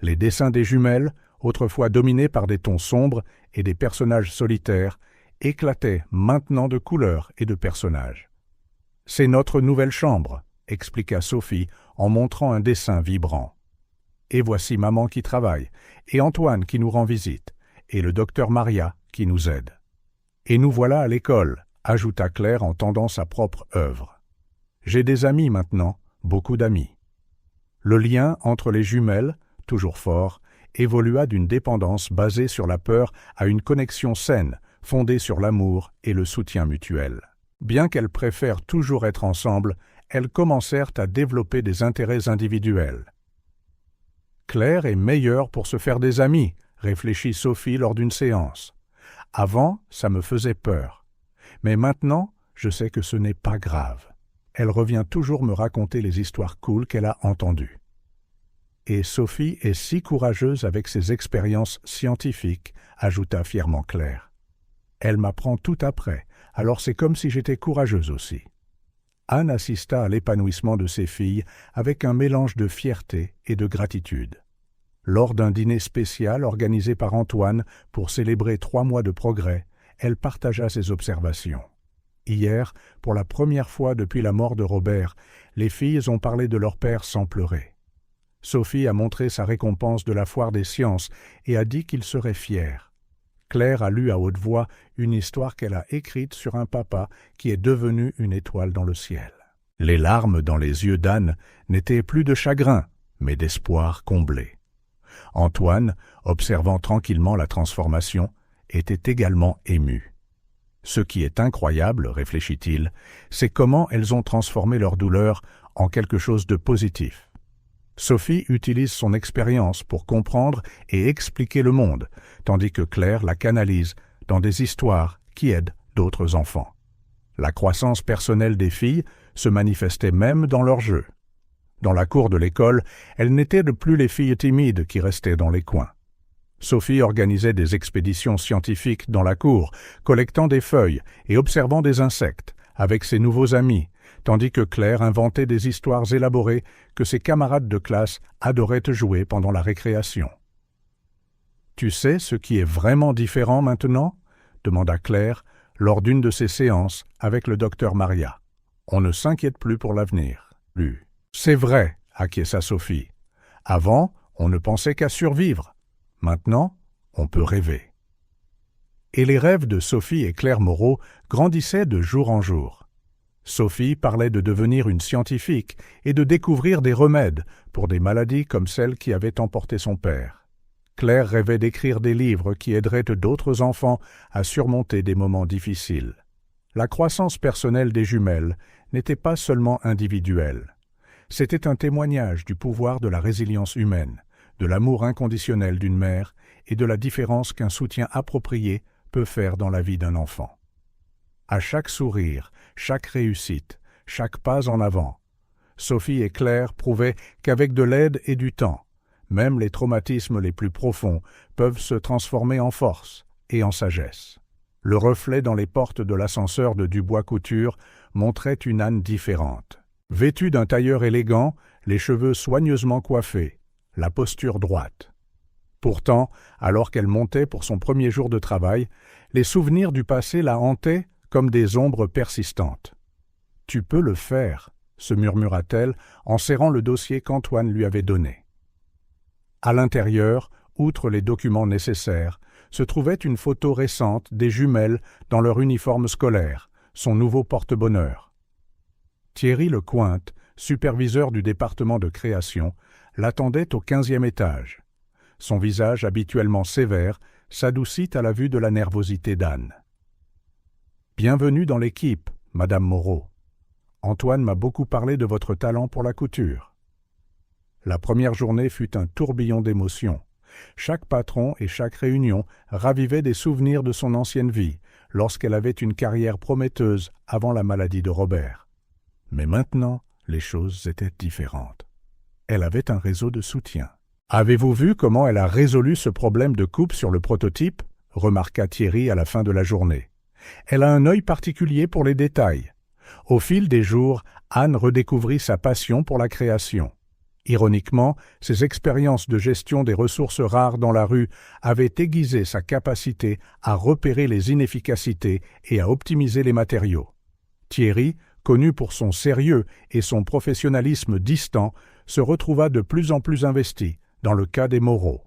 Les dessins des jumelles, autrefois dominés par des tons sombres et des personnages solitaires, éclataient maintenant de couleurs et de personnages. « C'est notre nouvelle chambre », expliqua Sophie en montrant un dessin vibrant. « Et voici maman qui travaille, et Antoine qui nous rend visite, et le docteur Maria qui nous aide. Et nous voilà à l'école, » ajouta Claire en tendant sa propre œuvre. « J'ai des amis maintenant, beaucoup d'amis. » Le lien entre les jumelles, toujours fort, évolua d'une dépendance basée sur la peur à une connexion saine, fondée sur l'amour et le soutien mutuel. Bien qu'elles préfèrent toujours être ensemble, elles commencèrent à développer des intérêts individuels. « Claire est meilleure pour se faire des amis, » réfléchit Sophie lors d'une séance. « Avant, ça me faisait peur. Mais maintenant, je sais que ce n'est pas grave. » Elle revient toujours me raconter les histoires cool qu'elle a entendues. Et Sophie est si courageuse avec ses expériences scientifiques, ajouta fièrement Claire. Elle m'apprend tout après, alors c'est comme si j'étais courageuse aussi. Anne assista à l'épanouissement de ses filles avec un mélange de fierté et de gratitude. Lors d'un dîner spécial organisé par Antoine pour célébrer 3 mois de progrès, elle partagea ses observations. Hier, pour la première fois depuis la mort de Robert, les filles ont parlé de leur père sans pleurer. Sophie a montré sa récompense de la foire des sciences et a dit qu'il serait fier. Claire a lu à haute voix une histoire qu'elle a écrite sur un papa qui est devenu une étoile dans le ciel. Les larmes dans les yeux d'Anne n'étaient plus de chagrin, mais d'espoir comblé. Antoine, observant tranquillement la transformation, était également ému. Ce qui est incroyable, réfléchit-il, c'est comment elles ont transformé leur douleur en quelque chose de positif. Sophie utilise son expérience pour comprendre et expliquer le monde, tandis que Claire la canalise dans des histoires qui aident d'autres enfants. La croissance personnelle des filles se manifestait même dans leurs jeux. Dans la cour de l'école, elles n'étaient plus les filles timides qui restaient dans les coins. Sophie organisait des expéditions scientifiques dans la cour, collectant des feuilles et observant des insectes avec ses nouveaux amis, tandis que Claire inventait des histoires élaborées que ses camarades de classe adoraient jouer pendant la récréation. « Tu sais ce qui est vraiment différent maintenant ?» demanda Claire lors d'une de ses séances avec le docteur Maria. « On ne s'inquiète plus pour l'avenir. »« C'est vrai, » acquiesça Sophie. « Avant, on ne pensait qu'à survivre. Maintenant, on peut rêver. » Et les rêves de Sophie et Claire Moreau grandissaient de jour en jour. Sophie parlait de devenir une scientifique et de découvrir des remèdes pour des maladies comme celle qui avait emporté son père. Claire rêvait d'écrire des livres qui aideraient d'autres enfants à surmonter des moments difficiles. La croissance personnelle des jumelles n'était pas seulement individuelle. C'était un témoignage du pouvoir de la résilience humaine, de l'amour inconditionnel d'une mère et de la différence qu'un soutien approprié peut faire dans la vie d'un enfant. À chaque sourire, chaque réussite, chaque pas en avant, Sophie et Claire prouvaient qu'avec de l'aide et du temps, même les traumatismes les plus profonds peuvent se transformer en force et en sagesse. Le reflet dans les portes de l'ascenseur de Dubois Couture montrait une Anne différente. Vêtue d'un tailleur élégant, les cheveux soigneusement coiffés, la posture droite. Pourtant, alors qu'elle montait pour son premier jour de travail, les souvenirs du passé la hantaient comme des ombres persistantes. « Tu peux le faire », se murmura-t-elle en serrant le dossier qu'Antoine lui avait donné. À l'intérieur, outre les documents nécessaires, se trouvait une photo récente des jumelles dans leur uniforme scolaire, son nouveau porte-bonheur. Thierry Lecointe, superviseur du département de création, l'attendait au 15e étage. Son visage habituellement sévère s'adoucit à la vue de la nervosité d'Anne. « Bienvenue dans l'équipe, Madame Moreau. Antoine m'a beaucoup parlé de votre talent pour la couture. » La première journée fut un tourbillon d'émotions. Chaque patron et chaque réunion ravivaient des souvenirs de son ancienne vie, lorsqu'elle avait une carrière prometteuse avant la maladie de Robert. Mais maintenant, les choses étaient différentes. Elle avait un réseau de soutien. « Avez-vous vu comment elle a résolu ce problème de coupe sur le prototype ?» remarqua Thierry à la fin de la journée. « Elle a un œil particulier pour les détails. » Au fil des jours, Anne redécouvrit sa passion pour la création. Ironiquement, ses expériences de gestion des ressources rares dans la rue avaient aiguisé sa capacité à repérer les inefficacités et à optimiser les matériaux. Thierry, connu pour son sérieux et son professionnalisme distant, se retrouva de plus en plus investi dans le cas des Moreau.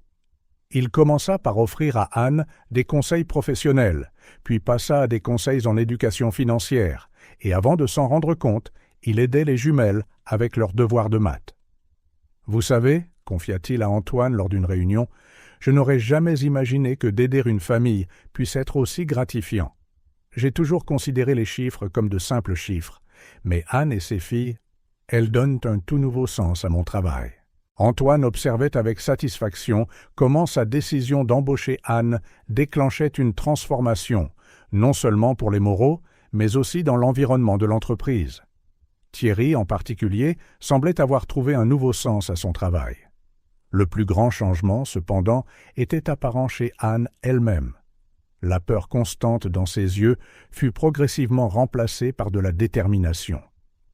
Il commença par offrir à Anne des conseils professionnels, puis passa à des conseils en éducation financière, et avant de s'en rendre compte, il aidait les jumelles avec leurs devoirs de maths. « Vous savez, » confia-t-il à Antoine lors d'une réunion, « je n'aurais jamais imaginé que d'aider une famille puisse être aussi gratifiant. J'ai toujours considéré les chiffres comme de simples chiffres, mais Anne et ses filles, elles donnent un tout nouveau sens à mon travail. » Antoine observait avec satisfaction comment sa décision d'embaucher Anne déclenchait une transformation, non seulement pour les Moreau, mais aussi dans l'environnement de l'entreprise. Thierry, en particulier, semblait avoir trouvé un nouveau sens à son travail. Le plus grand changement, cependant, était apparent chez Anne elle-même. La peur constante dans ses yeux fut progressivement remplacée par de la détermination.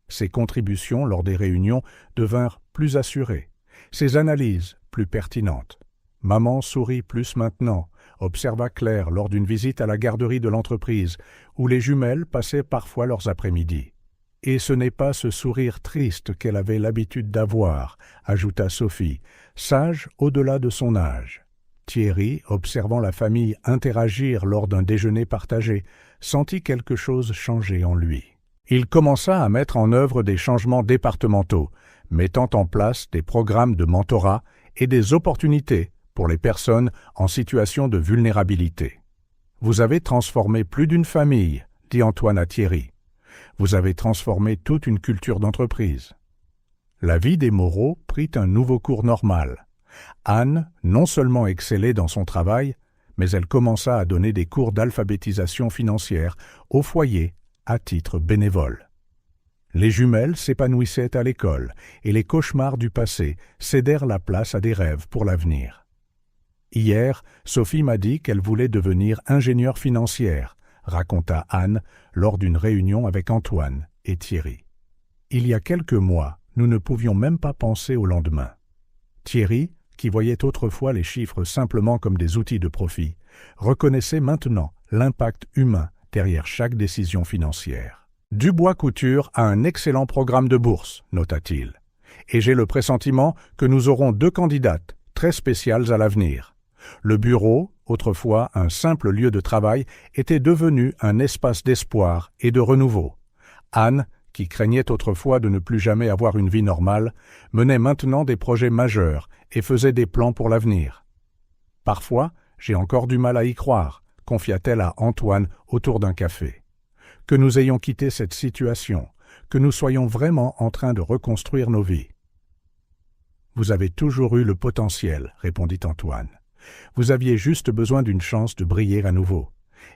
Ses contributions lors des réunions devinrent plus assurées, ses analyses plus pertinentes. « Maman sourit plus maintenant », observa Claire lors d'une visite à la garderie de l'entreprise, où les jumelles passaient parfois leurs après-midi. « Et ce n'est pas ce sourire triste qu'elle avait l'habitude d'avoir », ajouta Sophie, sage au-delà de son âge. Thierry, observant la famille interagir lors d'un déjeuner partagé, sentit quelque chose changer en lui. Il commença à mettre en œuvre des changements départementaux, mettant en place des programmes de mentorat et des opportunités pour les personnes en situation de vulnérabilité. « Vous avez transformé plus d'une famille », dit Antoine à Thierry. « Vous avez transformé toute une culture d'entreprise. » La vie des Moreau prit un nouveau cours normal. Anne non seulement excellait dans son travail, mais elle commença à donner des cours d'alphabétisation financière au foyer à titre bénévole. Les jumelles s'épanouissaient à l'école et les cauchemars du passé cédèrent la place à des rêves pour l'avenir. Hier, Sophie m'a dit qu'elle voulait devenir ingénieure financière, raconta Anne lors d'une réunion avec Antoine et Thierry. Il y a quelques mois, nous ne pouvions même pas penser au lendemain. Thierry, qui voyait autrefois les chiffres simplement comme des outils de profit, reconnaissait maintenant l'impact humain derrière chaque décision financière. Dubois Couture a un excellent programme de bourse, nota-t-il, et j'ai le pressentiment que nous aurons 2 candidates très spéciales à l'avenir. Le bureau, autrefois un simple lieu de travail, était devenu un espace d'espoir et de renouveau. Anne, qui craignait autrefois de ne plus jamais avoir une vie normale, menait maintenant des projets majeurs et faisait des plans pour l'avenir. Parfois, j'ai encore du mal à y croire, confia-t-elle à Antoine autour d'un café. Que nous ayons quitté cette situation, que nous soyons vraiment en train de reconstruire nos vies. Vous avez toujours eu le potentiel, répondit Antoine. Vous aviez juste besoin d'une chance de briller à nouveau.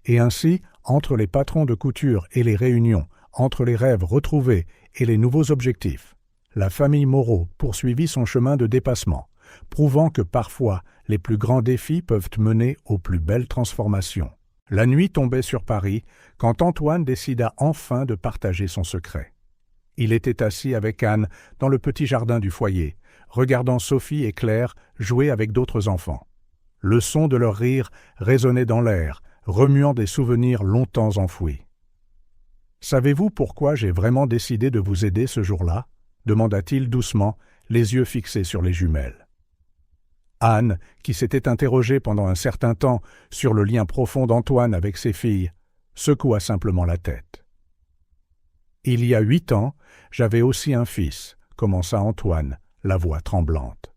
Et ainsi, entre les patrons de couture et les réunions, entre les rêves retrouvés et les nouveaux objectifs, la famille Moreau poursuivit son chemin de dépassement, prouvant que parfois les plus grands défis peuvent mener aux plus belles transformations. La nuit tombait sur Paris quand Antoine décida enfin de partager son secret. Il était assis avec Anne dans le petit jardin du foyer, regardant Sophie et Claire jouer avec d'autres enfants. Le son de leur rire résonnait dans l'air, remuant des souvenirs longtemps enfouis. « Savez-vous pourquoi j'ai vraiment décidé de vous aider ce jour-là » demanda-t-il doucement, les yeux fixés sur les jumelles. Anne, qui s'était interrogée pendant un certain temps sur le lien profond d'Antoine avec ses filles, secoua simplement la tête. « Il y a 8 ans, j'avais aussi un fils, » commença Antoine, la voix tremblante.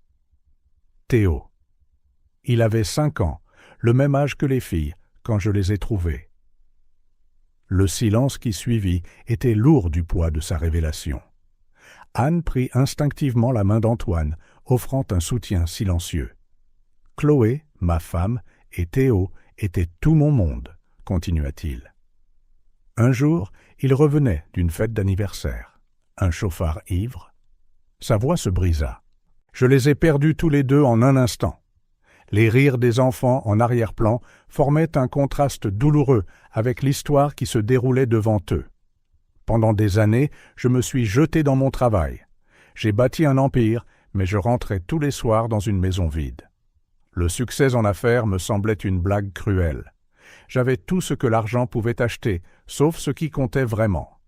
« Théo. Il avait 5 ans, le même âge que les filles, quand je les ai trouvés. » Le silence qui suivit était lourd du poids de sa révélation. Anne prit instinctivement la main d'Antoine, offrant un soutien silencieux. « Chloé, ma femme, et Théo étaient tout mon monde, » continua-t-il. Un jour, il revenait d'une fête d'anniversaire. Un chauffard ivre. Sa voix se brisa. Je les ai perdus tous les deux en un instant. Les rires des enfants en arrière-plan formaient un contraste douloureux avec l'histoire qui se déroulait devant eux. Pendant des années, je me suis jeté dans mon travail. J'ai bâti un empire, mais je rentrais tous les soirs dans une maison vide. Le succès en affaires me semblait une blague cruelle. J'avais tout ce que l'argent pouvait acheter, sauf ce qui comptait vraiment.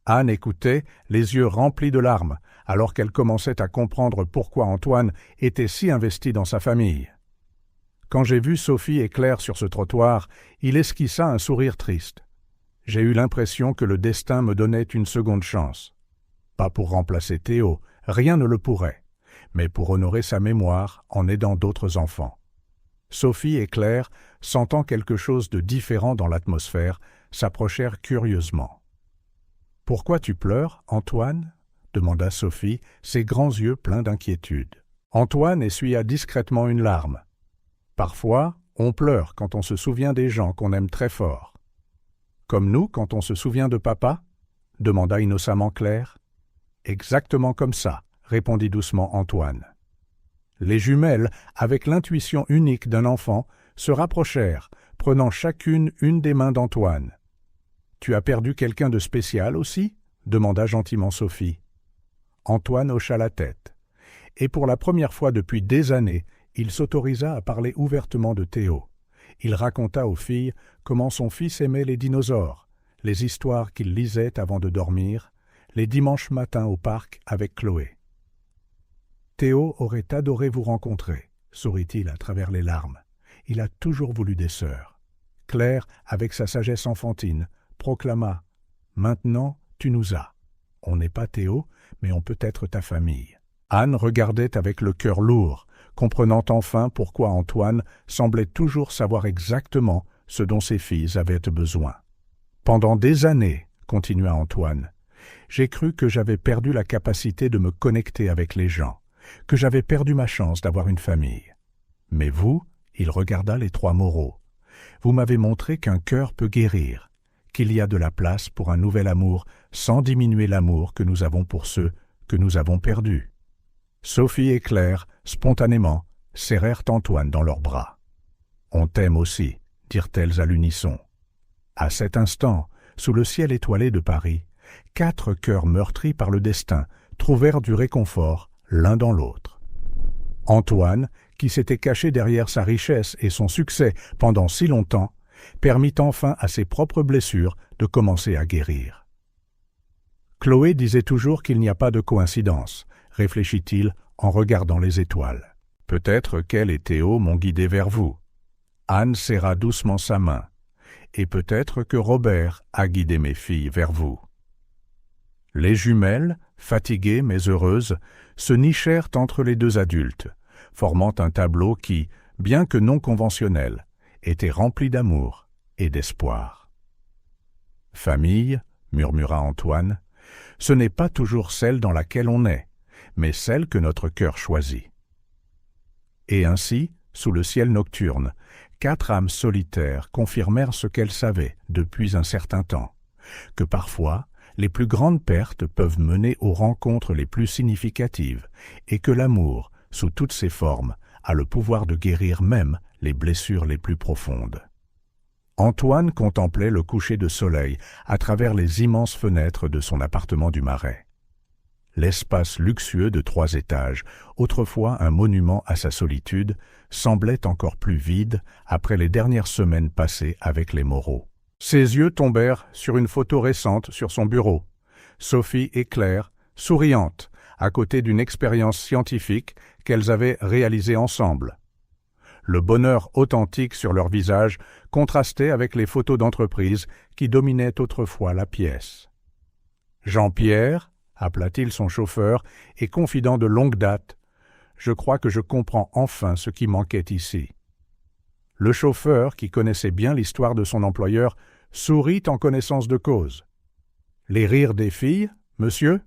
Anne écoutait, les yeux remplis de larmes, alors qu'elle commençait à comprendre pourquoi Antoine était si investi dans sa famille. Quand j'ai vu Sophie et Claire sur ce trottoir, il esquissa un sourire triste. J'ai eu l'impression que le destin me donnait une seconde chance. Pas pour remplacer Théo, rien ne le pourrait, mais pour honorer sa mémoire en aidant d'autres enfants. Sophie et Claire, sentant quelque chose de différent dans l'atmosphère, s'approchèrent curieusement. « Pourquoi tu pleures, Antoine ?» demanda Sophie, ses grands yeux pleins d'inquiétude. Antoine essuya discrètement une larme. Parfois, on pleure quand on se souvient des gens qu'on aime très fort. « Comme nous quand on se souvient de papa ?» demanda innocemment Claire. « Exactement comme ça, » répondit doucement Antoine. Les jumelles, avec l'intuition unique d'un enfant, se rapprochèrent, prenant chacune une des mains d'Antoine. « Tu as perdu quelqu'un de spécial aussi ?» demanda gentiment Sophie. Antoine hocha la tête. Et pour la première fois depuis des années, il s'autorisa à parler ouvertement de Théo. Il raconta aux filles comment son fils aimait les dinosaures, les histoires qu'il lisait avant de dormir, les dimanches matins au parc avec Chloé. « Théo aurait adoré vous rencontrer, » sourit-il à travers les larmes. « Il a toujours voulu des sœurs. » Claire, avec sa sagesse enfantine, proclama « Maintenant, tu nous as. On n'est pas Théo, mais on peut être ta famille. » Anne regardait avec le cœur lourd, comprenant enfin pourquoi Antoine semblait toujours savoir exactement ce dont ses filles avaient besoin. « Pendant des années, » continua Antoine, J'ai cru que j'avais perdu la capacité de me connecter avec les gens, que j'avais perdu ma chance d'avoir une famille. Mais vous, il regarda les trois Moreau, vous m'avez montré qu'un cœur peut guérir, qu'il y a de la place pour un nouvel amour sans diminuer l'amour que nous avons pour ceux que nous avons perdus. Sophie et Claire, spontanément, serrèrent Antoine dans leurs bras. « On t'aime aussi », dirent-elles à l'unisson. À cet instant, sous le ciel étoilé de Paris, 4 cœurs meurtris par le destin trouvèrent du réconfort l'un dans l'autre. Antoine, qui s'était caché derrière sa richesse et son succès pendant si longtemps, permit enfin à ses propres blessures de commencer à guérir. Chloé disait toujours qu'il n'y a pas de coïncidence, réfléchit-il en regardant les étoiles. Peut-être qu'elle et Théo m'ont guidé vers vous. Anne serra doucement sa main. Et peut-être que Robert a guidé mes filles vers vous. Les jumelles, fatiguées mais heureuses, se nichèrent entre les deux adultes, formant un tableau qui, bien que non conventionnel, était rempli d'amour et d'espoir. « Famille, murmura Antoine, ce n'est pas toujours celle dans laquelle on est, mais celle que notre cœur choisit. » Et ainsi, sous le ciel nocturne, 4 âmes solitaires confirmèrent ce qu'elles savaient depuis un certain temps, que parfois les plus grandes pertes peuvent mener aux rencontres les plus significatives et que l'amour, sous toutes ses formes, a le pouvoir de guérir même les blessures les plus profondes. Antoine contemplait le coucher de soleil à travers les immenses fenêtres de son appartement du Marais. L'espace luxueux de 3 étages, autrefois un monument à sa solitude, semblait encore plus vide après les dernières semaines passées avec les Moreau. Ses yeux tombèrent sur une photo récente sur son bureau. Sophie et Claire, souriantes, à côté d'une expérience scientifique qu'elles avaient réalisée ensemble. Le bonheur authentique sur leur visage contrastait avec les photos d'entreprise qui dominaient autrefois la pièce. Jean-Pierre, appela-t-il son chauffeur et confident de longue date, « Je crois que je comprends enfin ce qui manquait ici. » Le chauffeur, qui connaissait bien l'histoire de son employeur, sourit en connaissance de cause. « Les rires des filles, monsieur ?»«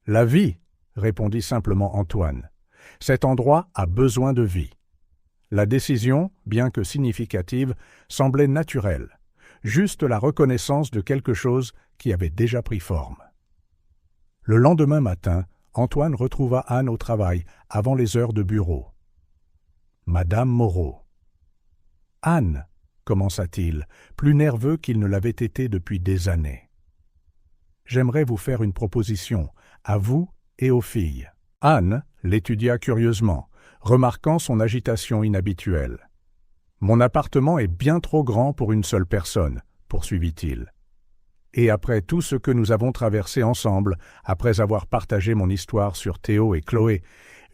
La vie, » répondit simplement Antoine. « Cet endroit a besoin de vie. » La décision, bien que significative, semblait naturelle, juste la reconnaissance de quelque chose qui avait déjà pris forme. Le lendemain matin, Antoine retrouva Anne au travail avant les heures de bureau. « Madame Moreau. »« Anne, » commença-t-il, plus nerveux qu'il ne l'avait été depuis des années. « J'aimerais vous faire une proposition, à vous et aux filles. » Anne l'étudia curieusement, remarquant son agitation inhabituelle. « Mon appartement est bien trop grand pour une seule personne, » poursuivit-il. « Et après tout ce que nous avons traversé ensemble, après avoir partagé mon histoire sur Théo et Chloé,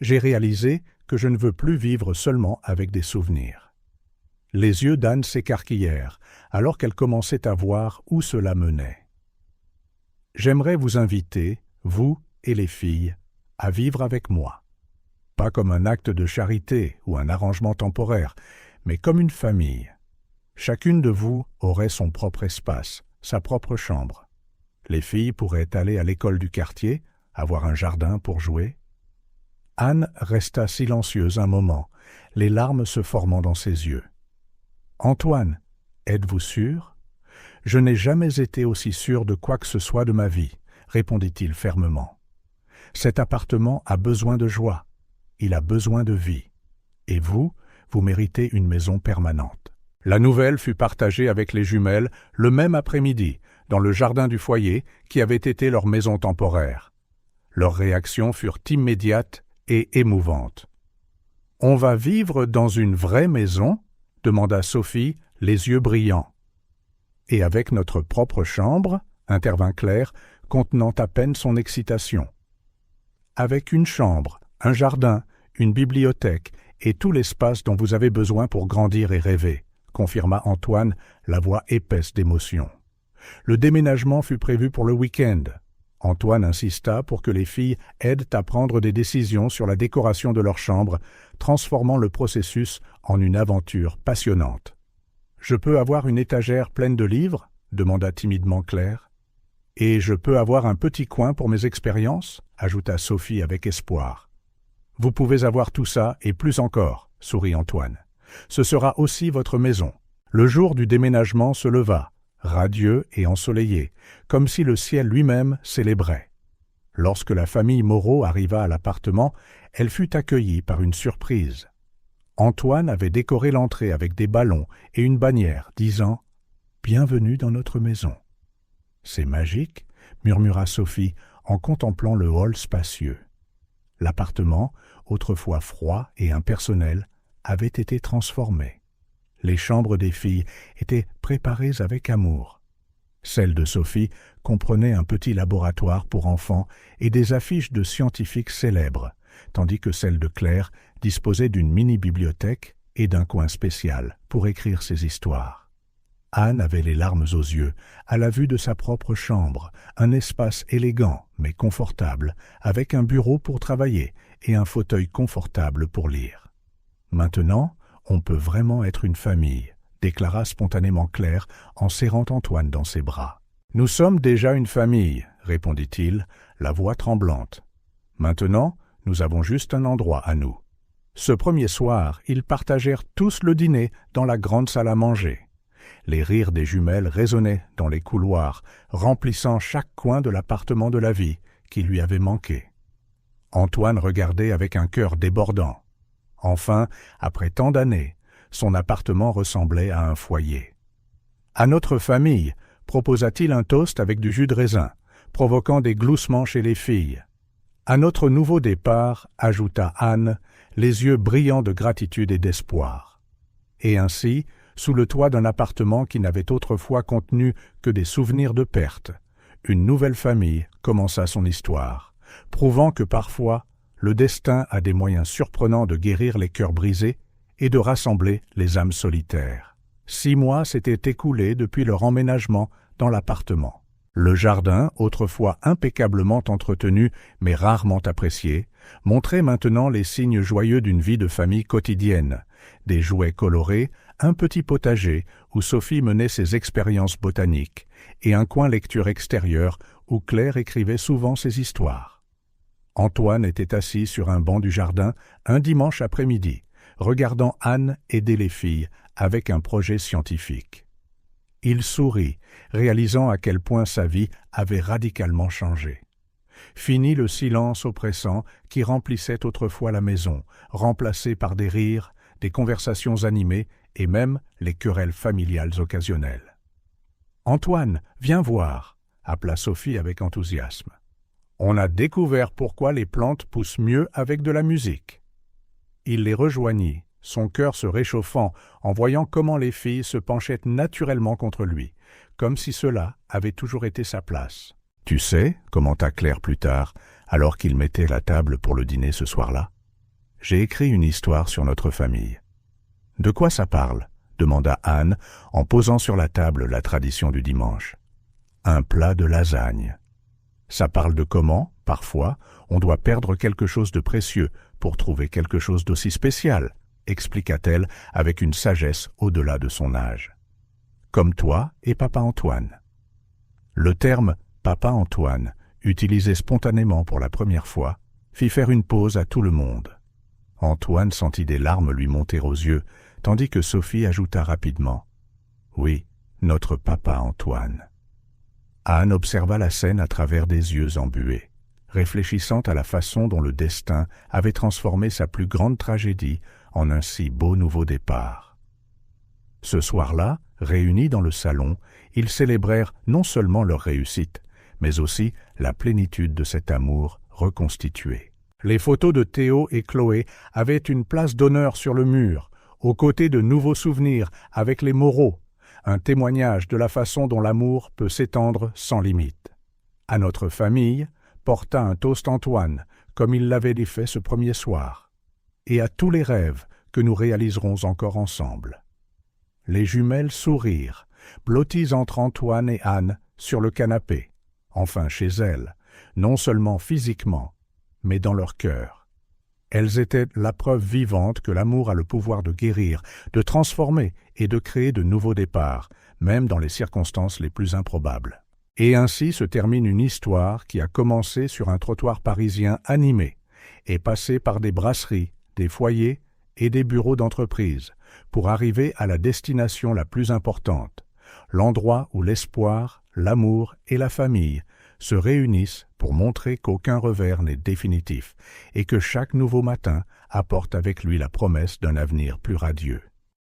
j'ai réalisé que je ne veux plus vivre seulement avec des souvenirs. » Les yeux d'Anne s'écarquillèrent, alors qu'elle commençait à voir où cela menait. « J'aimerais vous inviter, vous et les filles, à vivre avec moi. Pas comme un acte de charité ou un arrangement temporaire, mais comme une famille. Chacune de vous aurait son propre espace, sa propre chambre. Les filles pourraient aller à l'école du quartier, avoir un jardin pour jouer. » Anne resta silencieuse un moment, les larmes se formant dans ses yeux. « Antoine, êtes-vous sûr ? » « Je n'ai jamais été aussi sûr de quoi que ce soit de ma vie, » répondit-il fermement. « Cet appartement a besoin de joie, il a besoin de vie. Et vous, vous méritez une maison permanente. » La nouvelle fut partagée avec les jumelles le même après-midi, dans le jardin du foyer qui avait été leur maison temporaire. Leurs réactions furent immédiates et émouvantes. « On va vivre dans une vraie maison ?» demanda Sophie, les yeux brillants. « Et avec notre propre chambre ?» intervint Claire, contenant à peine son excitation. « Avec une chambre, un jardin, une bibliothèque et tout l'espace dont vous avez besoin pour grandir et rêver, » confirma Antoine, la voix épaisse d'émotion. Le déménagement fut prévu pour le week-end. Antoine insista pour que les filles aident à prendre des décisions sur la décoration de leur chambre, transformant le processus en une aventure passionnante. « Je peux avoir une étagère pleine de livres ?» demanda timidement Claire. Et je peux avoir un petit coin pour mes expériences » ajouta Sophie avec espoir. « Vous pouvez avoir tout ça et plus encore » sourit Antoine. « Ce sera aussi votre maison. » Le jour du déménagement se leva, radieux et ensoleillé, comme si le ciel lui-même célébrait. Lorsque la famille Moreau arriva à l'appartement, elle fut accueillie par une surprise. Antoine avait décoré l'entrée avec des ballons et une bannière, disant « Bienvenue dans notre maison ». « C'est magique », murmura Sophie en contemplant le hall spacieux. L'appartement, autrefois froid et impersonnel, avait été transformé. Les chambres des filles étaient préparées avec amour. Celle de Sophie comprenait un petit laboratoire pour enfants et des affiches de scientifiques célèbres, tandis que celle de Claire disposait d'une mini-bibliothèque et d'un coin spécial pour écrire ses histoires. Anne avait les larmes aux yeux à la vue de sa propre chambre, un espace élégant mais confortable, avec un bureau pour travailler et un fauteuil confortable pour lire. Maintenant, on peut vraiment être une famille, déclara spontanément Claire en serrant Antoine dans ses bras. Nous sommes déjà une famille, répondit-il, la voix tremblante. Maintenant, nous avons juste un endroit à nous. Ce premier soir, ils partagèrent tous le dîner dans la grande salle à manger. Les rires des jumelles résonnaient dans les couloirs, remplissant chaque coin de l'appartement de la vie qui lui avait manqué. Antoine regardait avec un cœur débordant. Enfin, après tant d'années, son appartement ressemblait à un foyer. « À notre famille », proposa-t-il un toast avec du jus de raisin, provoquant des gloussements chez les filles. « À notre nouveau départ », ajouta Anne, les yeux brillants de gratitude et d'espoir. Et ainsi, sous le toit d'un appartement qui n'avait autrefois contenu que des souvenirs de perte, une nouvelle famille commença son histoire, prouvant que parfois, le destin a des moyens surprenants de guérir les cœurs brisés et de rassembler les âmes solitaires. 6 mois s'étaient écoulés depuis leur emménagement dans l'appartement. Le jardin, autrefois impeccablement entretenu mais rarement apprécié, montrait maintenant les signes joyeux d'une vie de famille quotidienne, des jouets colorés, un petit potager où Sophie menait ses expériences botaniques et un coin lecture extérieur où Claire écrivait souvent ses histoires. Antoine était assis sur un banc du jardin un dimanche après-midi, regardant Anne aider les filles avec un projet scientifique. Il sourit, réalisant à quel point sa vie avait radicalement changé. Fini le silence oppressant qui remplissait autrefois la maison, remplacé par des rires, des conversations animées et même les querelles familiales occasionnelles. « Antoine, viens voir !» appela Sophie avec enthousiasme. « On a découvert pourquoi les plantes poussent mieux avec de la musique. » Il les rejoignit, son cœur se réchauffant en voyant comment les filles se penchaient naturellement contre lui, comme si cela avait toujours été sa place. « Tu sais, » commenta Claire plus tard, alors qu'il mettait la table pour le dîner ce soir-là, « j'ai écrit une histoire sur notre famille. » « De quoi ça parle ?» demanda Anne en posant sur la table la tradition du dimanche. « Un plat de lasagne. Ça parle de comment, parfois, on doit perdre quelque chose de précieux pour trouver quelque chose d'aussi spécial, expliqua-t-elle avec une sagesse au-delà de son âge. Comme toi et Papa Antoine. Le terme « Papa Antoine », utilisé spontanément pour la première fois, fit faire une pause à tout le monde. Antoine sentit des larmes lui monter aux yeux, tandis que Sophie ajouta rapidement « Oui, notre papa Antoine ». Anne observa la scène à travers des yeux embués, réfléchissant à la façon dont le destin avait transformé sa plus grande tragédie en un si beau nouveau départ. Ce soir-là, réunis dans le salon, ils célébrèrent non seulement leur réussite, mais aussi la plénitude de cet amour reconstitué. Les photos de Théo et Chloé avaient une place d'honneur sur le mur, aux côtés de nouveaux souvenirs avec les Moreau, un témoignage de la façon dont l'amour peut s'étendre sans limite. À notre famille, porta un toast Antoine, comme il l'avait fait ce premier soir, et à tous les rêves que nous réaliserons encore ensemble. Les jumelles sourirent, blotties entre Antoine et Anne sur le canapé, enfin chez elles, non seulement physiquement, mais dans leur cœur. Elles étaient la preuve vivante que l'amour a le pouvoir de guérir, de transformer et de créer de nouveaux départs, même dans les circonstances les plus improbables. Et ainsi se termine une histoire qui a commencé sur un trottoir parisien animé, est passé par des brasseries, des foyers et des bureaux d'entreprise, pour arriver à la destination la plus importante, l'endroit où l'espoir, l'amour et la famille se réunissent pour montrer qu'aucun revers n'est définitif et que chaque nouveau matin apporte avec lui la promesse d'un avenir plus radieux.